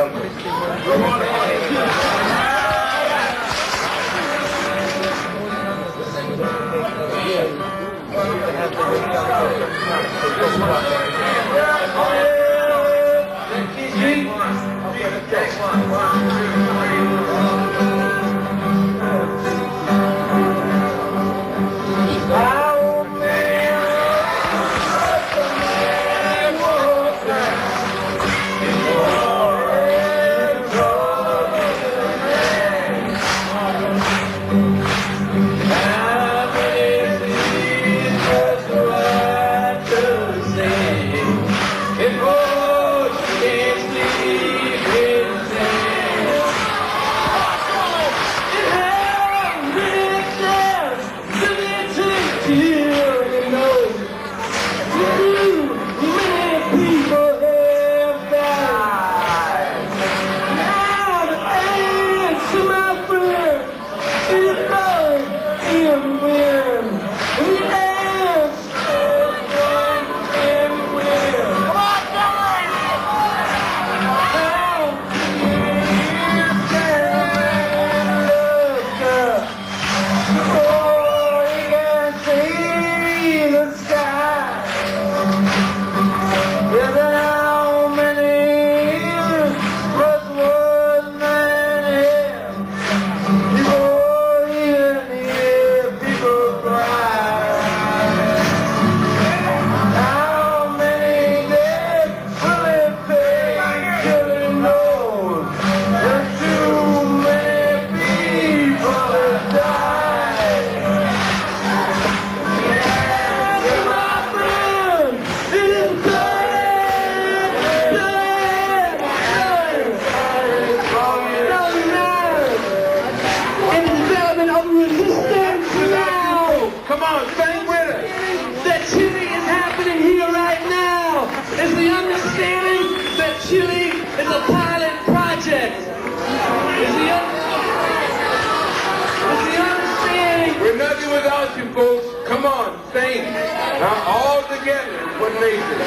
Speaker 7: without you folks. Come on, sing. Now all together is what makes it.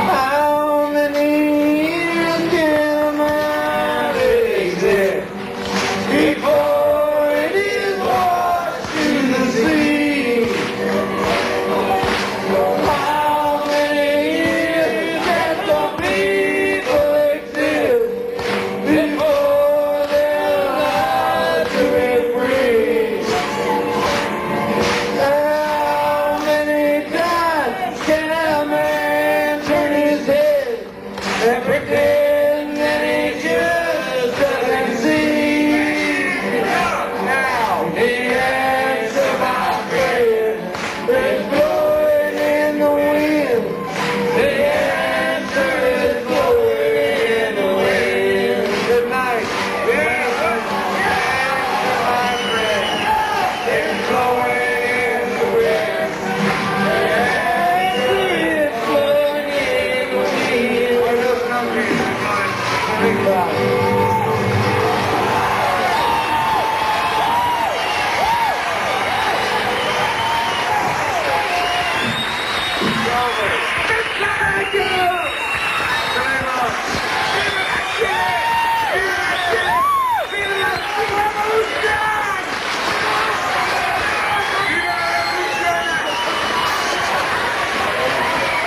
Speaker 8: How many years can I exist before it is washed to the sea? How many years can the people exist before their lives are made free? How many times can a man turn his head and pretend that he just doesn't see? Now the answer, my friend, is blowing in the wind. The answer is blowing in the wind. Good night. The answer, my friend, is blowing in the wind. The answer is blowing in the wind. What else can we do? Think about it.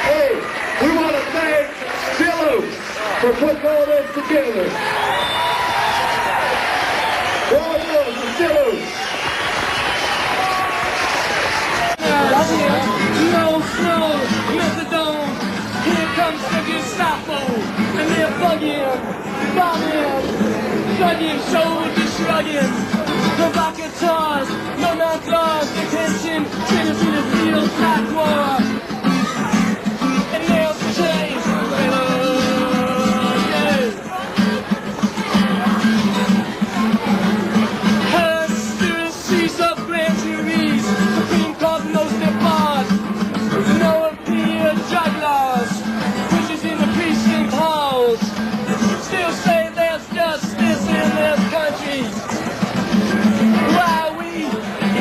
Speaker 8: Hey, we want to thank Chile for putting all this together. Bravo to Chile.
Speaker 10: No snow, methadone. Here comes the Gestapo, and they're bugging, bombing, slugging, shoulder shrugging. Provocateurs, no non-claws, detention, Tennessee the field, black war. And nails the chains, conspiracies of grand juries, Supreme Court knows their part. No appeal drug laws, pushes in the precinct halls. Still say there's justice in this country. Why we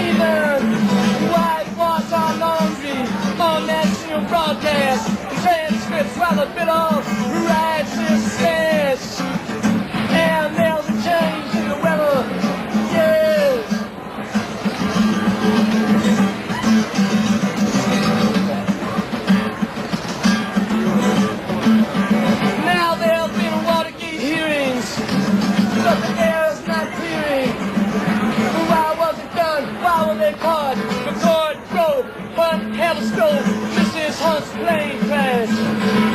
Speaker 10: even whitewash our laundry on national broadcast, transcripts while a bit of righteous stance. And there's a change in the weather, yeah. Now there have been Watergate hearings, but the air is not clearing. Why was it done? Why were they caught? The cord broke, but had a stroke. Mrs. Hunt's plane crashed.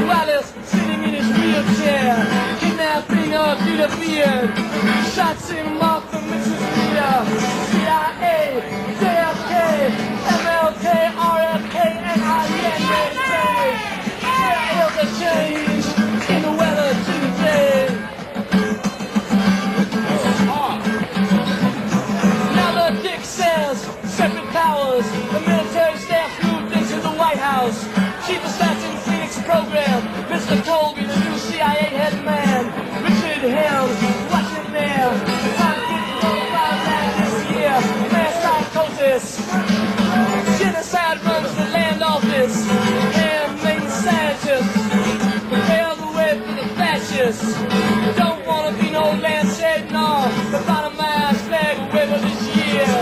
Speaker 10: Wallace sitting in his wheelchair, kidnapping her through the beard. Shots in Martha, Mrs. Rita, CIA, JFK, MLK, RFK, and IEN. There is a change in the weather today. Now the Dick says, separate powers. The military staff moved into the White House. Chief of Staff's in Phoenix program. Mr. Colby, the new CIA head man. Richard Helms, watching there. Trying to get the profile back this year. Mass psychosis. Genocide runs the land office. And main scientists. Prepare the way for the fascists. Don't want to be no landshade, no. The bottom-line flag away for this year.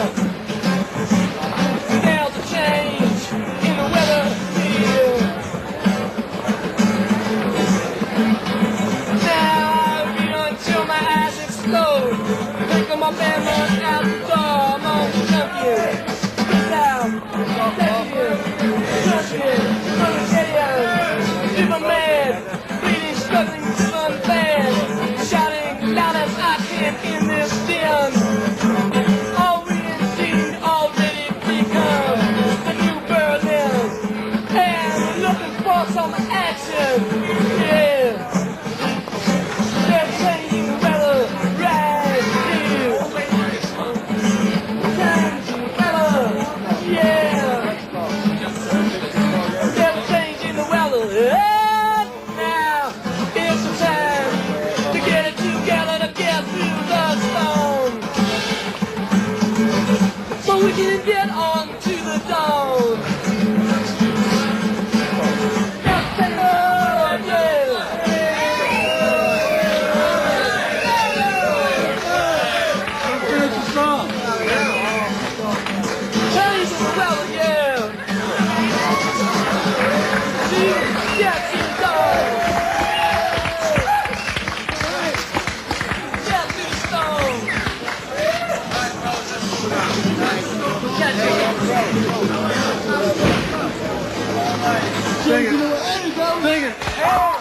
Speaker 10: There's a change in the weather here. Now I read until my eyes explode. Pick 'em up and run out the door. I'm on the junkie. Get down, executive, junkie, unitarian, super mad, bleeding, struggling, unbanned, shouting loud as I can in this den. All we indeed already begun, the new Berlin, and we're looking for some action. Yeah, they're changing the weather right here. Changing the weather, Sing it. Sing it.